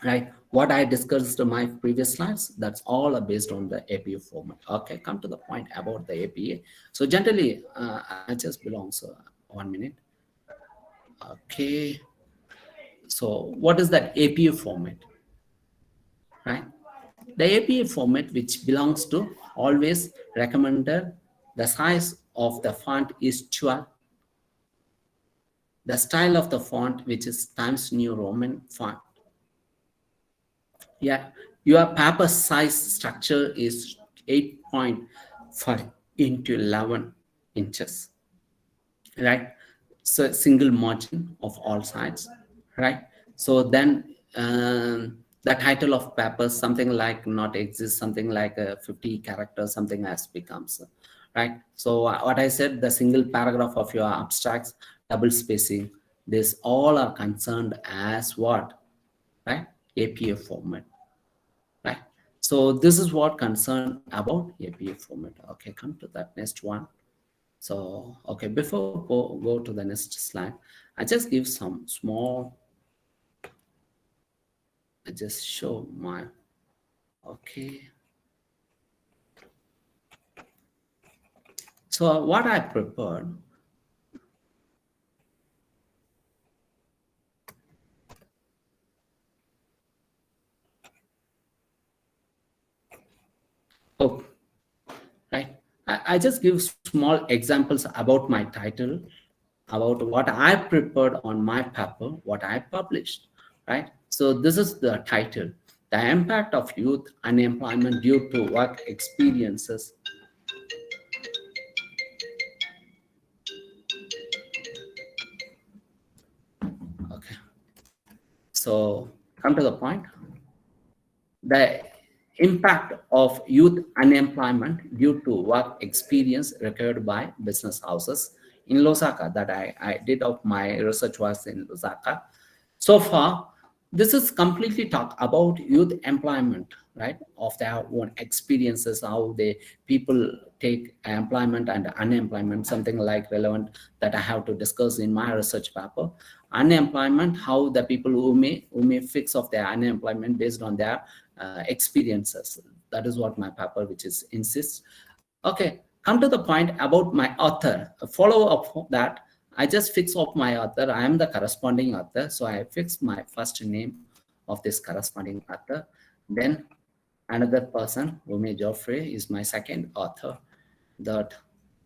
right? What I discussed in my previous slides, that's all are based on the APA format. Okay, come to the point about the APA. So generally, I just belongs 1 minute. Okay, so what is that APA format, right? The APA format, which belongs to always recommended, the size of the font is 12. The style of the font, which is Times New Roman font. Yeah, your paper size structure is 8.5 into 11 inches, right? So single margin of all sides, right? So then the title of paper, something like not exist, something like 50 characters, something as becomes, right? So what I said, the single paragraph of your abstracts, double spacing, this all are concerned as what, right? APA format, right? So this is what concerned about APA format. Okay, come to that next one. So, okay, before go to the next slide, I just give some small, I just show my, okay. So what I prepared, oh, right. I just give small examples about my title, about what I prepared on my paper, what I published, right? So this is the title, the impact of youth unemployment due to work experiences. Okay. So come to the point. The impact of youth unemployment due to work experience required by business houses in Lusaka, that I did of my research was in Lusaka. So far, this is completely talk about youth employment, right? Of their own experiences, how they people take employment and unemployment, something like relevant that I have to discuss in my research paper. Unemployment, how the people who may fix of their unemployment based on their experiences. That is what my paper, which is insists. Okay, come to the point about my author. A follow up that I just fix up my author. I am the corresponding author, so I fix my first name of this corresponding author. Then another person, Rumi Joffrey, is my second author. That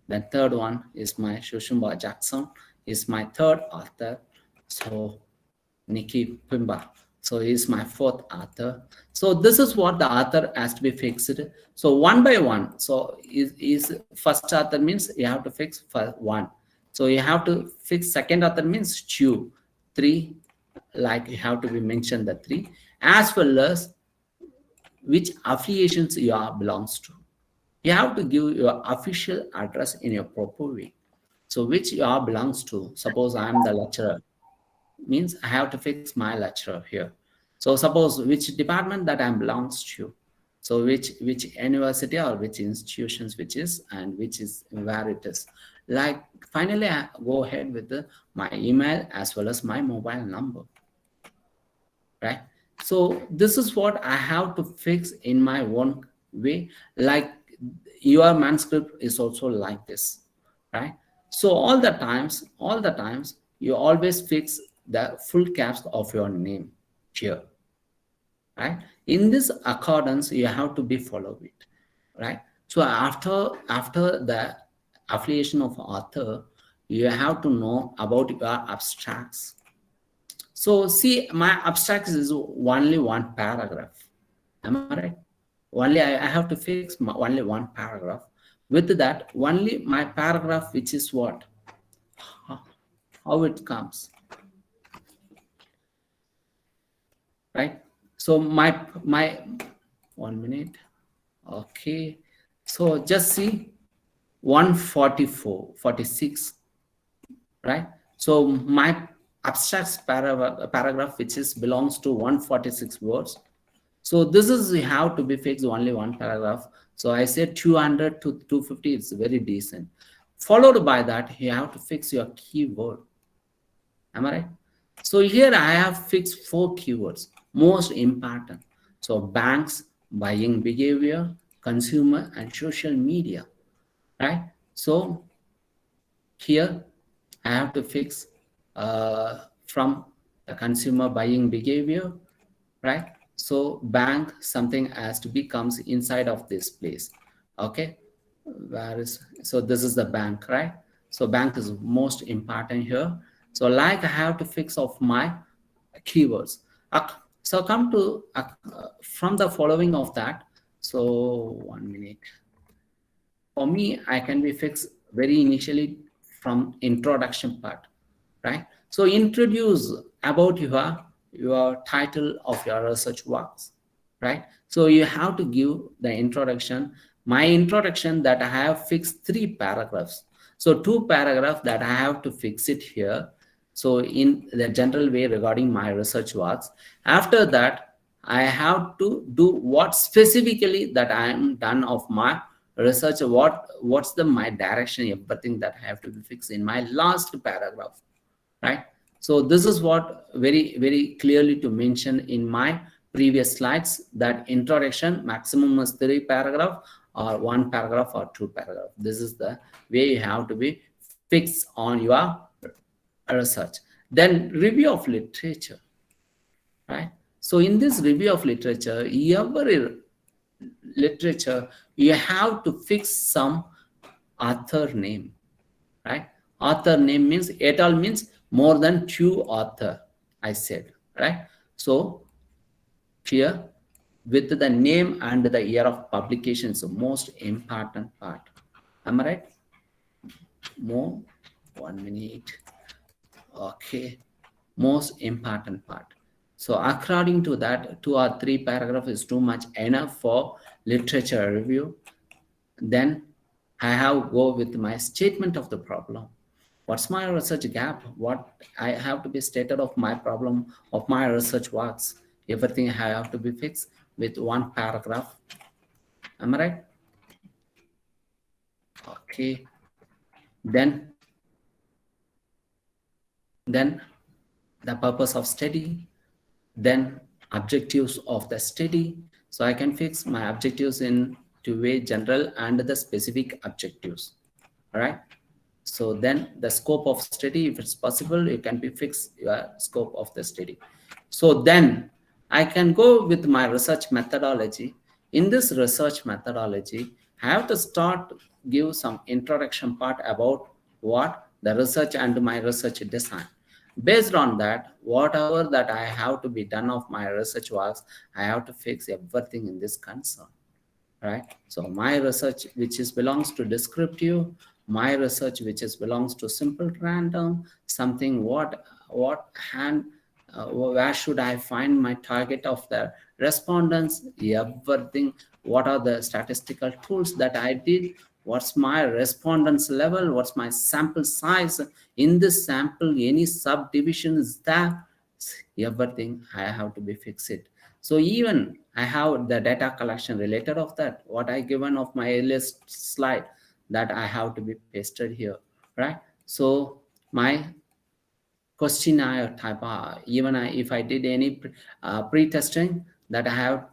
then third one is my Shushumba Jackson, is my third author. So Nikki Pimba. So he's my fourth author. So this is what the author has to be fixed. So one by one. So is first author means you have to fix for one. So you have to fix second author means two, three, like you have to be mentioned the three, as well as which affiliations you are belongs to. You have to give your official address in your proper way. So which you are belongs to. Suppose I am the lecturer, means I have to fix my lecturer here. So suppose which department that I belongs to. So which university or which institutions which is, and which is where it is. Like finally I go ahead with my email as well as my mobile number, right? So this is what I have to fix in my own way. Like your manuscript is also like this, right? So all the times you always fix the full caps of your name here, right? In this accordance you have to be follow it, right? So after the affiliation of author, you have to know about your abstracts. So see, my abstract is only one paragraph. Am I right? Only I have to fix only one paragraph. With that, only my paragraph, which is what? How it comes, right? So my 1 minute. Okay. So just see 144, 46, right? So my abstract paragraph, which is belongs to 146 words. So this is how to be fixed only one paragraph. So I said 200 to 250 is very decent. Followed by that, you have to fix your keyword. Am I right? So here I have fixed 4 keywords, most important. So banks, buying behavior, consumer, and social media, right? So here I have to fix from the consumer buying behavior, right? So bank, something has to be comes inside of this place. Okay, where is, so this is the bank, right? So bank is most important here. So like I have to fix of my keywords. So come to from the following of that. So 1 minute. For me, I can be fixed very initially from introduction part, right? So introduce about your title of your research works, right? So you have to give the introduction. My introduction that I have fixed 3 paragraphs. So 2 paragraphs that I have to fix it here. So in the general way regarding my research works. After that, I have to do what specifically that I am done of my research. What's the my direction, everything that I have to be fixed in my last paragraph, right? So this is what very clearly to mention in my previous slides, that introduction maximum is 3 paragraph or 1 paragraph or 2 paragraph. This is the way you have to be fixed on your research. Then review of literature, right? So in this review of literature, every literature you have to fix some author name, right? Author name means et al means more than 2 author, I said, right? So here with the name and the year of publication is the most important part. Am I right? More 1 minute. Okay, most important part. So according to that, 2 or 3 paragraph is too much enough for literature review. Then I have go with my statement of the problem. What's my research gap? What I have to be stated of my problem of my research works. Everything I have to be fixed with 1 paragraph. Am I right? Okay. Then the purpose of study, then objectives of the study. So I can fix my objectives in 2 way, general and the specific objectives. All right. So then the scope of study, if it's possible, you can be fixed your scope of the study. So then I can go with my research methodology. In this research methodology, I have to start give some introduction part about what the research and my research design. Based on that, whatever that I have to be done of my research works, I have to fix everything in this concern, right? So my research, which is belongs to descriptive, my research, which is belongs to simple random, something what hand, where should I find my target of the respondents, everything what are the statistical tools that I did, what's my respondents level, what's my sample size, in this sample any subdivision is there, everything I have to be fixed. So even I have the data collection related of that, what I given of my earliest slide, that I have to be pasted here, right? So my questionnaire type, even if I did any pre-testing, that I have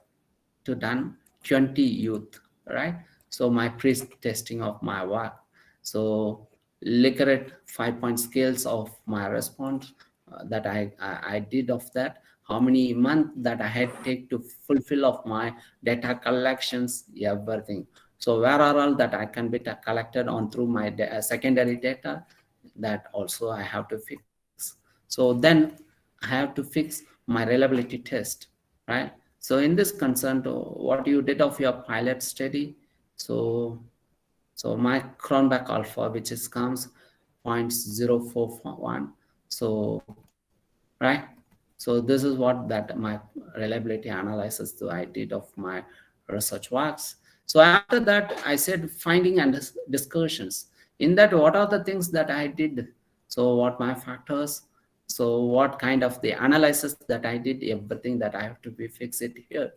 to done 20 youth, right? So my pre-testing of my work. So look at 5-point scales of my response that I did of that. How many months that I had take to fulfill of my data collections, everything. So where are all that I can be collected on through my secondary data, that also I have to fix. So then I have to fix my reliability test, right? So in this concern to what you did of your pilot study, so my Cronbach alpha, which is comes 0.041, so right. So this is what that my reliability analysis that I did of my research works. So after that, I said finding and discussions. In that, what are the things that I did? So what my factors? So what kind of the analysis that I did? Everything that I have to be fixed it here,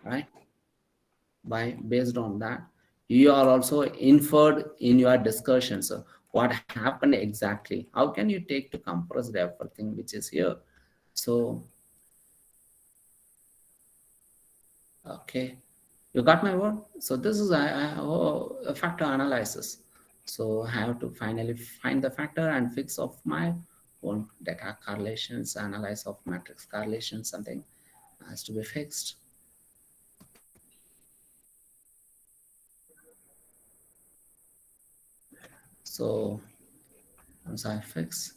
right? By based on that, you are also inferred in your discussions. So what happened exactly? How can you take to compress everything which is here? So okay, you got my word. So this is a factor analysis. So I have to finally find the factor and fix of my own data correlations, analyze of matrix correlation, something has to be fixed. So once I fix,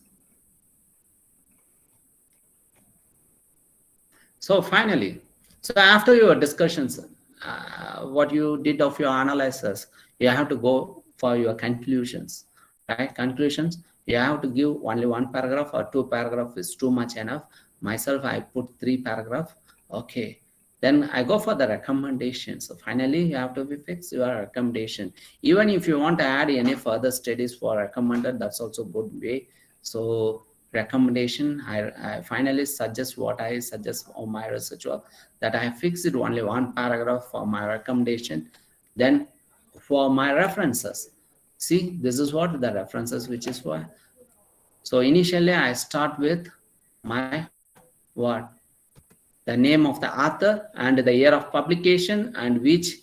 so finally, so after your discussions, what you did of your analysis, you have to go for your conclusions, right? Conclusions, you have to give only one paragraph or two paragraph is too much enough. Myself, I put 3 paragraph. Okay. Then I go for the recommendation. So finally, you have to be fixed your recommendation. Even if you want to add any further studies for recommended, that's also good way. So recommendation, I finally suggest what I suggest on my research work, that I fixed it only one paragraph for my recommendation. Then for my references, see, this is what the references which is for. So initially I start with my what, the name of the author and the year of publication and which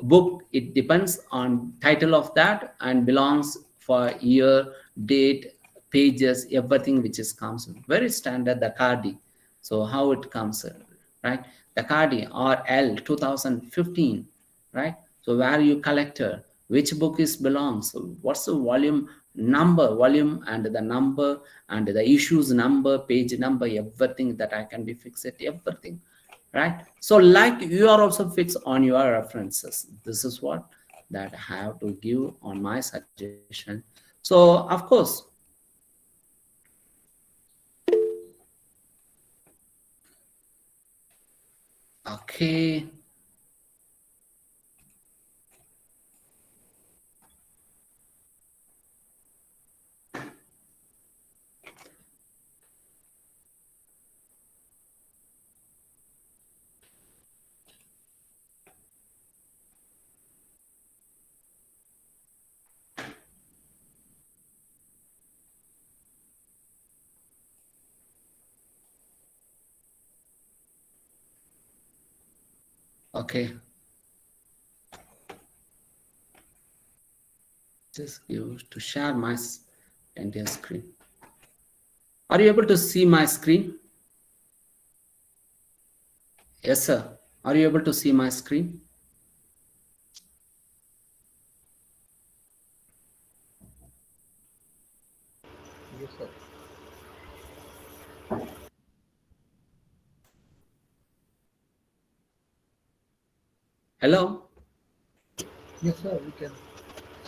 book. It depends on title of that and belongs for year, date, pages, everything which is comes very standard, the cardi. So how it comes, right? The cardi or L 2015, right? So where you collected, which book is belongs, so what's the volume number, volume and the number and the issues number, page number, everything that I can be fixed, everything, right? So like you are also fixed on your references. This is what that I have to give on my suggestion. So of course, okay, okay, just give to share my entire screen. Are you able to see my screen? Yes sir, are you able to see my screen? Yes, sir. Hello. Yes, sir, we can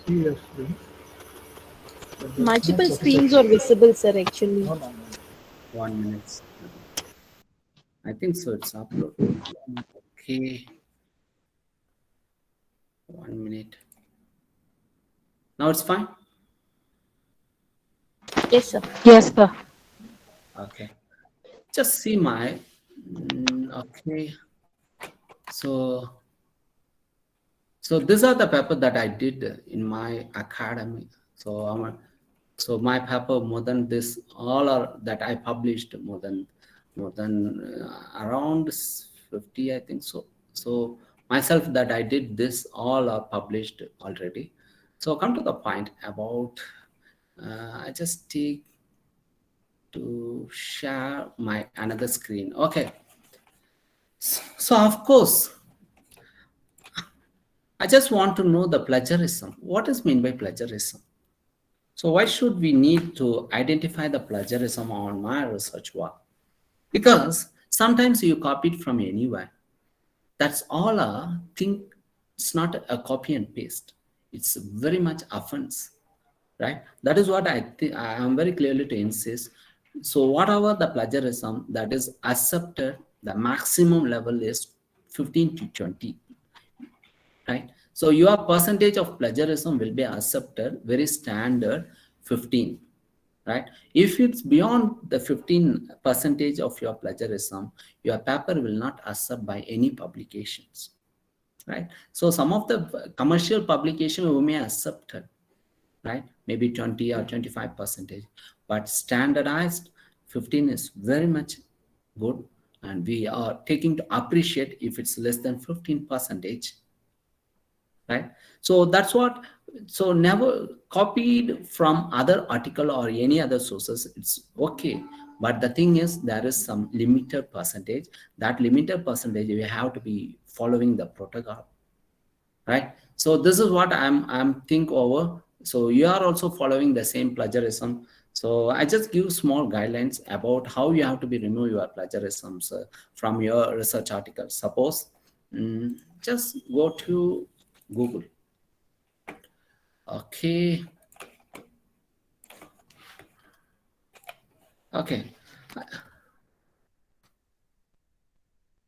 see your screen. Multiple screens are visible, sir, actually. No, no, no. 1 minute. I think so. It's upload. Okay. 1 minute. Now it's fine. Yes, sir. Yes, sir. Okay. Just see my. Okay. So these are the paper that I did in my academy. So my paper more than this, all are that I published more than around 50, I think so. So myself that I did this, all are published already. So come to the point about, I just take to share my another screen. Okay. So of course, I just want to know the plagiarism. What is mean by plagiarism? So why should we need to identify the plagiarism on my research work? Because sometimes you copy it from anywhere. That's all a thing. It's not a copy and paste. It's very much offense, right? That is what I think. I am very clearly to insist. So whatever the plagiarism that is accepted, the maximum level is 15 to 20, right? So your percentage of plagiarism will be accepted very standard 15, right? If it's beyond the 15 percentage of your plagiarism, your paper will not accept by any publications, right? So some of the commercial publication we may accept it, right? Maybe 20 or 25 percentage, but standardized 15 is very much good, and we are taking to appreciate if it's less than 15 percentage, right? So that's what. So never copied from other article or any other sources, it's okay, but the thing is there is some limited percentage. That limited percentage we have to be following the protocol, right? So this is what I'm think over. So you are also following the same plagiarism. So I just give small guidelines about how you have to be remove your plagiarisms from your research article. Suppose just go to Google. Okay. Okay.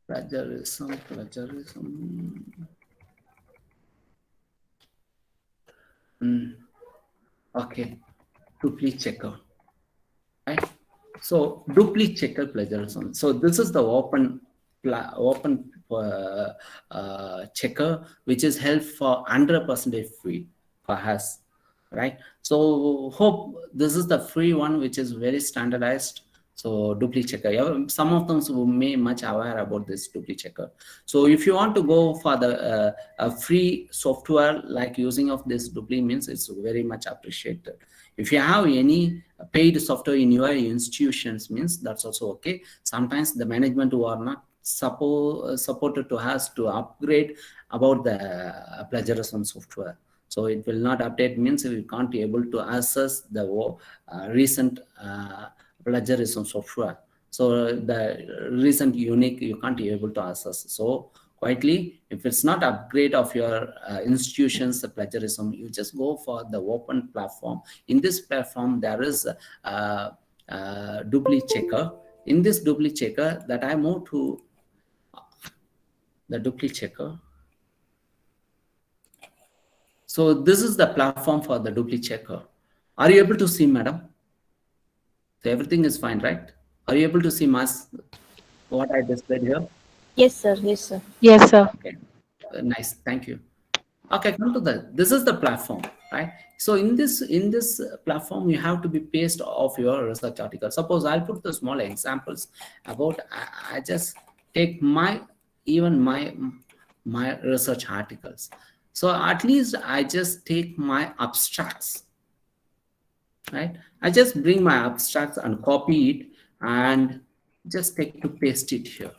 Plagiarism. Okay. Duplicate checker. Right. So duplicate checker plagiarism. So this is the open checker, which is held for 100% free for us, right? So hope this is the free one, which is very standardized. So duplicate checker, yeah, some of them who may much aware about this duplicate checker. So if you want to go for the free software, like using of this duplicate means, it's very much appreciated. If you have any paid software in your institutions, means that's also okay. Sometimes the management who are not supported to us to upgrade about the plagiarism software. So it will not update, means we can't be able to access the recent plagiarism software. So the recent unique you can't be able to access. So quietly, if it's not upgrade of your institutions plagiarism, you just go for the open platform. In this platform there is a duplicate checker. In this duplicate checker, that I move to the duplicate checker. So this is the platform for the duplicate checker. Are you able to see, madam? So everything is fine, right? Are you able to see what I displayed here? Yes, sir. Yes, sir. Yes, sir. Okay, nice, thank you. Okay, come to this is the platform, right? So in this platform, you have to be paste of your research article. Suppose I'll put the small examples about, I just take my research articles. So at least I just take my abstracts, right? I just bring my abstracts and copy it and just take to paste it here.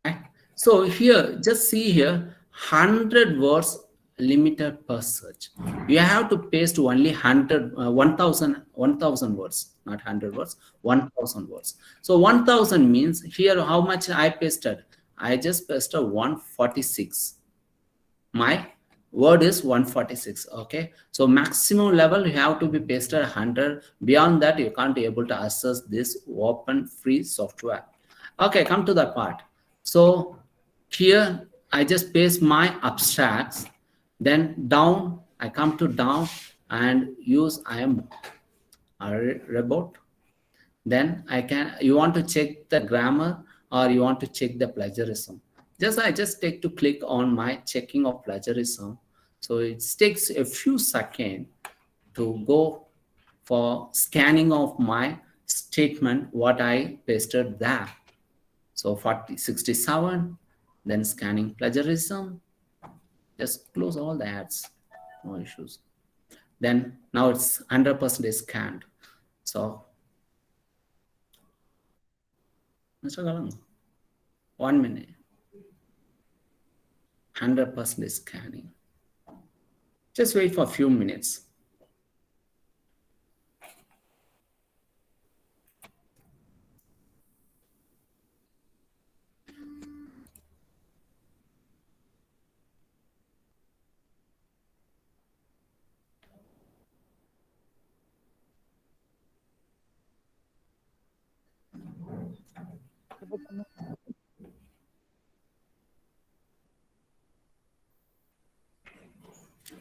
Right? So here, just see here, 100 words limited per search. You have to paste only 1000 words, not 100 words, 1000 words. So 1000 means here how much I pasted? I just pasted 146. My word is 146. Okay, so maximum level you have to be pasted 100. Beyond that you can't be able to access this open free software. Okay, come to that part. So here I just paste my abstracts. Then down, I come to down and use I am a robot. Then you want to check the grammar or you want to check the plagiarism. I just take to click on my checking of plagiarism. So it takes a few seconds to go for scanning of my statement, what I pasted there. So 67, then scanning plagiarism, just close all the ads, no issues. Then now it's 100% scanned. So Mr. Galang, 1 minute, 100% scanning. Just wait for a few minutes.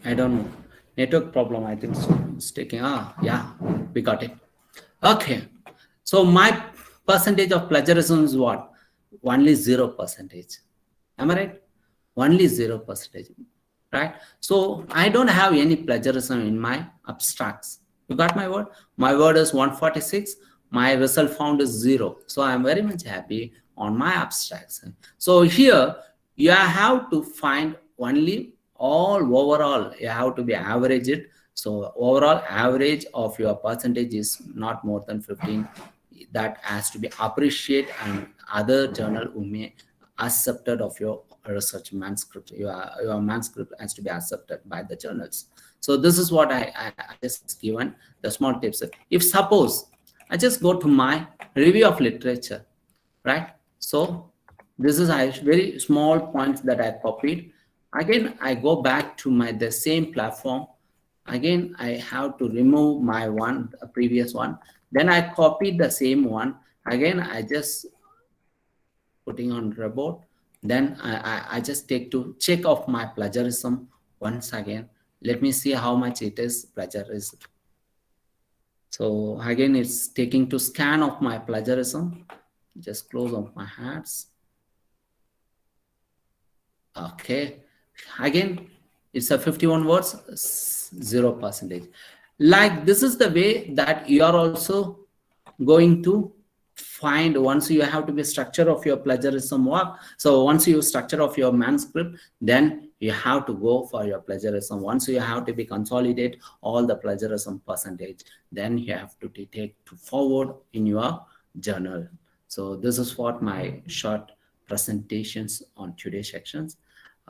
I don't know. Network problem, I think so. It's taking, yeah, we got it. Okay. So my percentage of plagiarism is what? Only 0%. Am I right? Only 0%. Right? So I don't have any plagiarism in my abstracts. You got my word? My word is 146. My result found is 0. So I'm very much happy on my abstracts. So here you have to find only overall, you have to be average it. So overall average of your percentage is not more than 15. That has to be appreciated, and other journal who may accepted of your research manuscript. Your manuscript has to be accepted by the journals. So this is what I just given the small tips. If suppose I just go to my review of literature, right? So this is a very small points that I copied. Again, I go back to the same platform. Again, I have to remove my previous one. Then I copied the same one. Again, I just putting on robot. Then I just take to check off my plagiarism once again. Let me see how much it is plagiarism. So again, it's taking to scan of my plagiarism. Just close off my hats. Okay. Again, it's a 51 words, 0%. Like this is the way that you are also going to find once you have to be structure of your plagiarism work. So once you structure of your manuscript, then you have to go for your plagiarism. Once you have to be consolidate all the plagiarism percentage, then you have to take to forward in your journal. So this is what my short presentations on today's sections.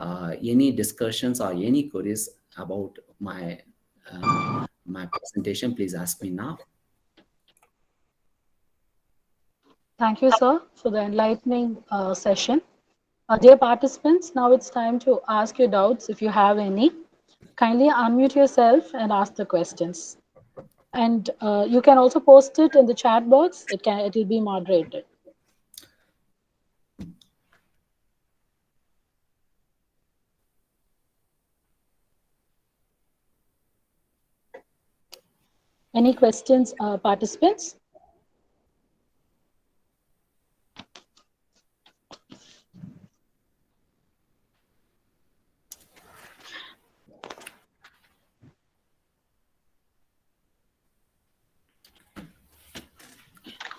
Any discussions or any queries about my my presentation, please ask me now. Thank you, sir, for the enlightening session. Dear participants, now it's time to ask your doubts if you have any. Kindly unmute yourself and ask the questions. And you can also post it in the chat box. It will be moderated. Any questions, participants?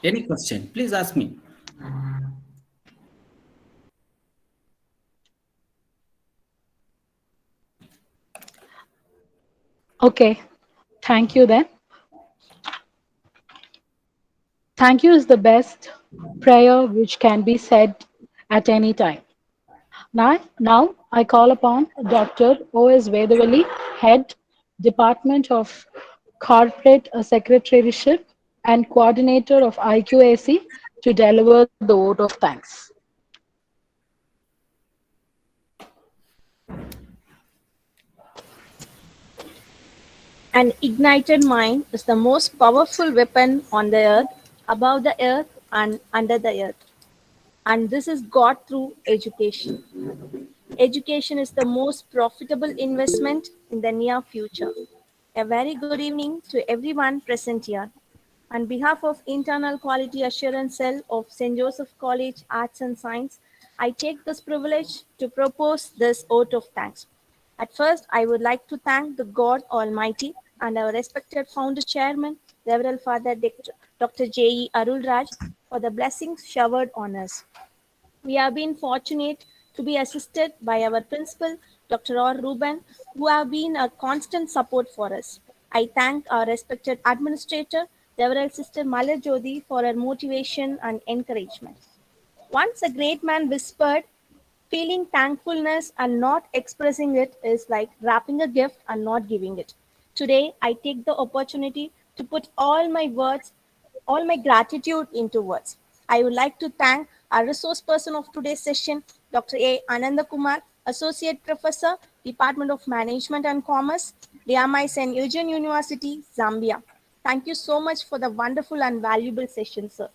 Any question, please ask me. Okay, thank you then. Thank you is the best prayer which can be said at any time. Now I call upon Dr. O.S. Vedavalli, Head, Department of Corporate Secretariship and Coordinator of IQAC, to deliver the vote of thanks. An ignited mind is the most powerful weapon on the earth, above the earth and under the earth. And this is got through education. Education is the most profitable investment in the near future. A very good evening to everyone present here. On behalf of Internal Quality Assurance Cell of St. Joseph College Arts and Science, I take this privilege to propose this vote of thanks. At first, I would like to thank the God Almighty and our respected founder chairman, Reverend Father Dr. J.E. Arulraj, for the blessings showered on us. We have been fortunate to be assisted by our principal, Dr. R. Ruben, who have been a constant support for us. I thank our respected administrator, Reverend Sister Mala Jodi, for her motivation and encouragement. Once a great man whispered, feeling thankfulness and not expressing it is like wrapping a gift and not giving it. Today, I take the opportunity to put all my gratitude into words. I would like to thank our resource person of today's session, Dr. A. Ananda Kumar, Associate Professor, Department of Management and Commerce, DMI St. Eugene University, Zambia. Thank you so much for the wonderful and valuable session, sir.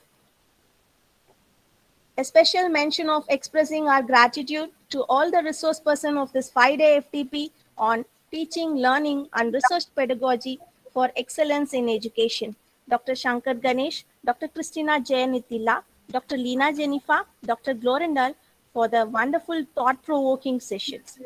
A special mention of expressing our gratitude to all the resource person of this 5-day FTP on teaching, learning, and research pedagogy for excellence in education. Dr. Shankar Ganesh, Dr. Christina Jayanithila, Dr. Leena Jennifer, Dr. Glorindal for the wonderful thought-provoking sessions.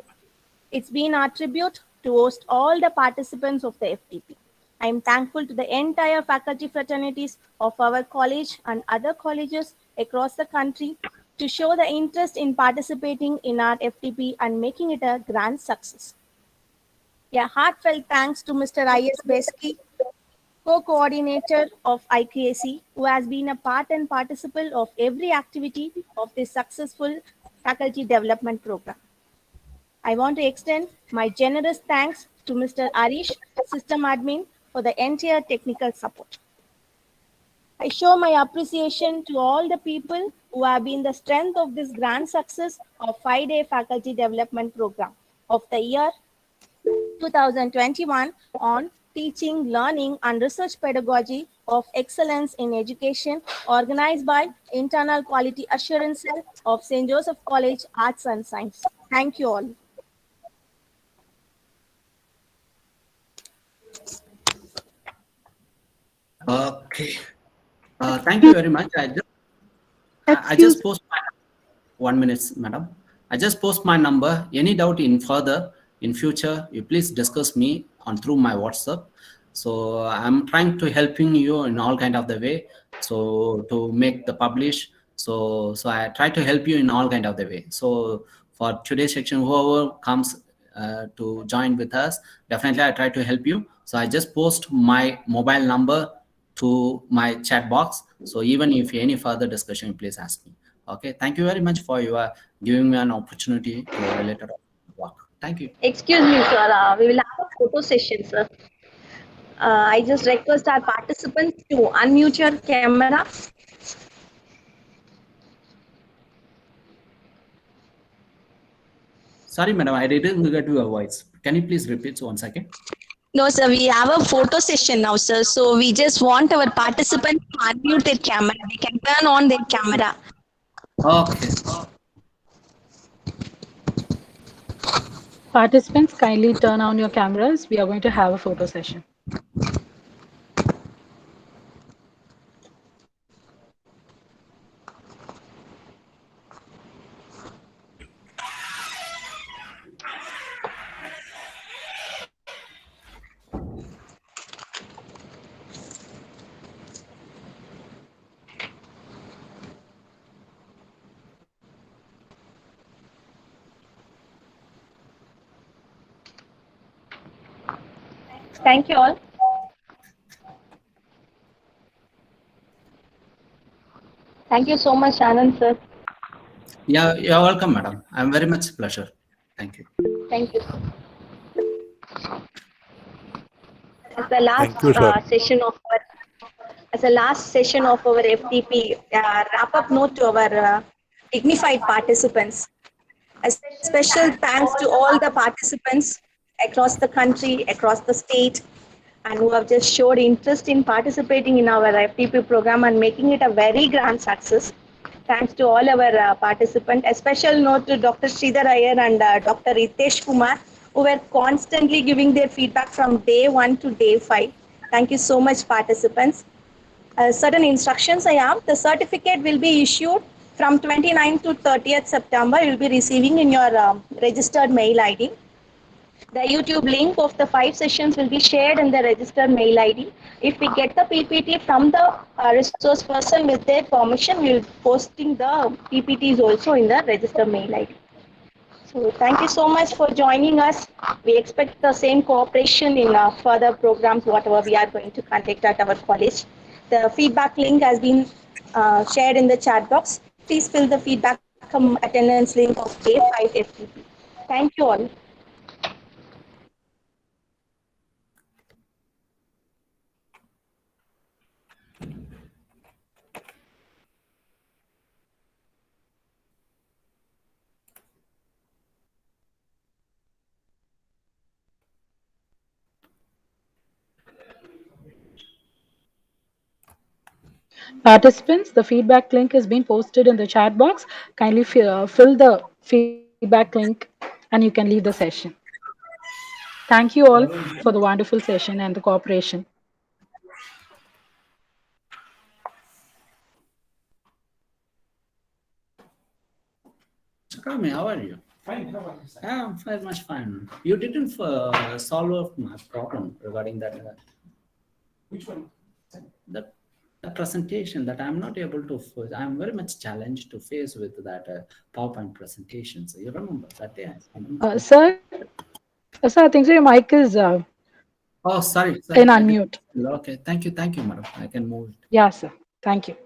It's been our tribute to host all the participants of the FTP. I am thankful to the entire faculty fraternities of our college and other colleges across the country to show the interest in participating in our FTP and making it a grand success. A heartfelt thanks to Mr. I.S. Besky, co-coordinator of IQAC, who has been a part and participant of every activity of this successful faculty development program. I want to extend my generous thanks to Mr. Arish, System Admin, for the entire technical support. I show my appreciation to all the people who have been the strength of this grand success of 5-day faculty development program of the year 2021 on teaching, learning, and research pedagogy of excellence in education organized by Internal Quality Assurance Cell of St. Joseph College Arts and Science. Thank you all. Okay. Thank you very much. I just post my 1 minute, madam. I just post my number. Any doubt in further in future, you please discuss me on through my WhatsApp. So I'm trying to helping you in all kind of the way. So to make the publish. So I try to help you in all kind of the way. So for today's section, whoever comes to join with us, definitely I try to help you. So I just post my mobile number to my chat box. So even if any further discussion, please ask me. Okay, thank you very much for your giving me an opportunity to relate our work. Thank you. Excuse me, sir. We will have a photo session, sir. I just request our participants to unmute your camera. Sorry, madam, I didn't get your voice. Can you please repeat once again? No, sir, we have a photo session now, sir. So we just want our participants to unmute their camera. They can turn on their camera. Okay. Participants, kindly turn on your cameras. We are going to have a photo session. Thank you all. Thank you so much, Anand, sir. Yeah, you're welcome, madam. I'm very much pleasure. Thank you. Thank you. As the last session of our FTP wrap-up note to our dignified participants. A special thanks to all the participants across the country, across the state, and who have just showed interest in participating in our FTP program and making it a very grand success. Thanks to all our participants. A special note to Dr. Sridhar Iyer and Dr. Ritesh Kumar, who were constantly giving their feedback from day 1 to day 5. Thank you so much, participants. Certain instructions I have. The certificate will be issued from 29th to 30th September. You will be receiving in your registered mail ID. The YouTube link of the 5 sessions will be shared in the registered mail ID. If we get the PPT from the resource person with their permission, we will posting the PPTs also in the registered mail ID. So thank you so much for joining us. We expect the same cooperation in further programs, whatever we are going to conduct at our college. The feedback link has been shared in the chat box. Please fill the feedback attendance link of day 5 FTP. Thank you all. Participants, the feedback link has been posted in the chat box. Kindly fill the feedback link and you can leave the session. Thank you all for the wonderful session and the cooperation. Sakami, how are you? Fine. How are you? Yeah, I'm very much fine. You didn't solve my problem regarding that. Which one? The presentation that I'm not able to. I'm very much challenged to face with that PowerPoint presentation. So you remember that day? Sir, I think so your mic is Oh, sorry. in unmute. Okay, thank you, madam. I can move it. Yeah, sir. Thank you.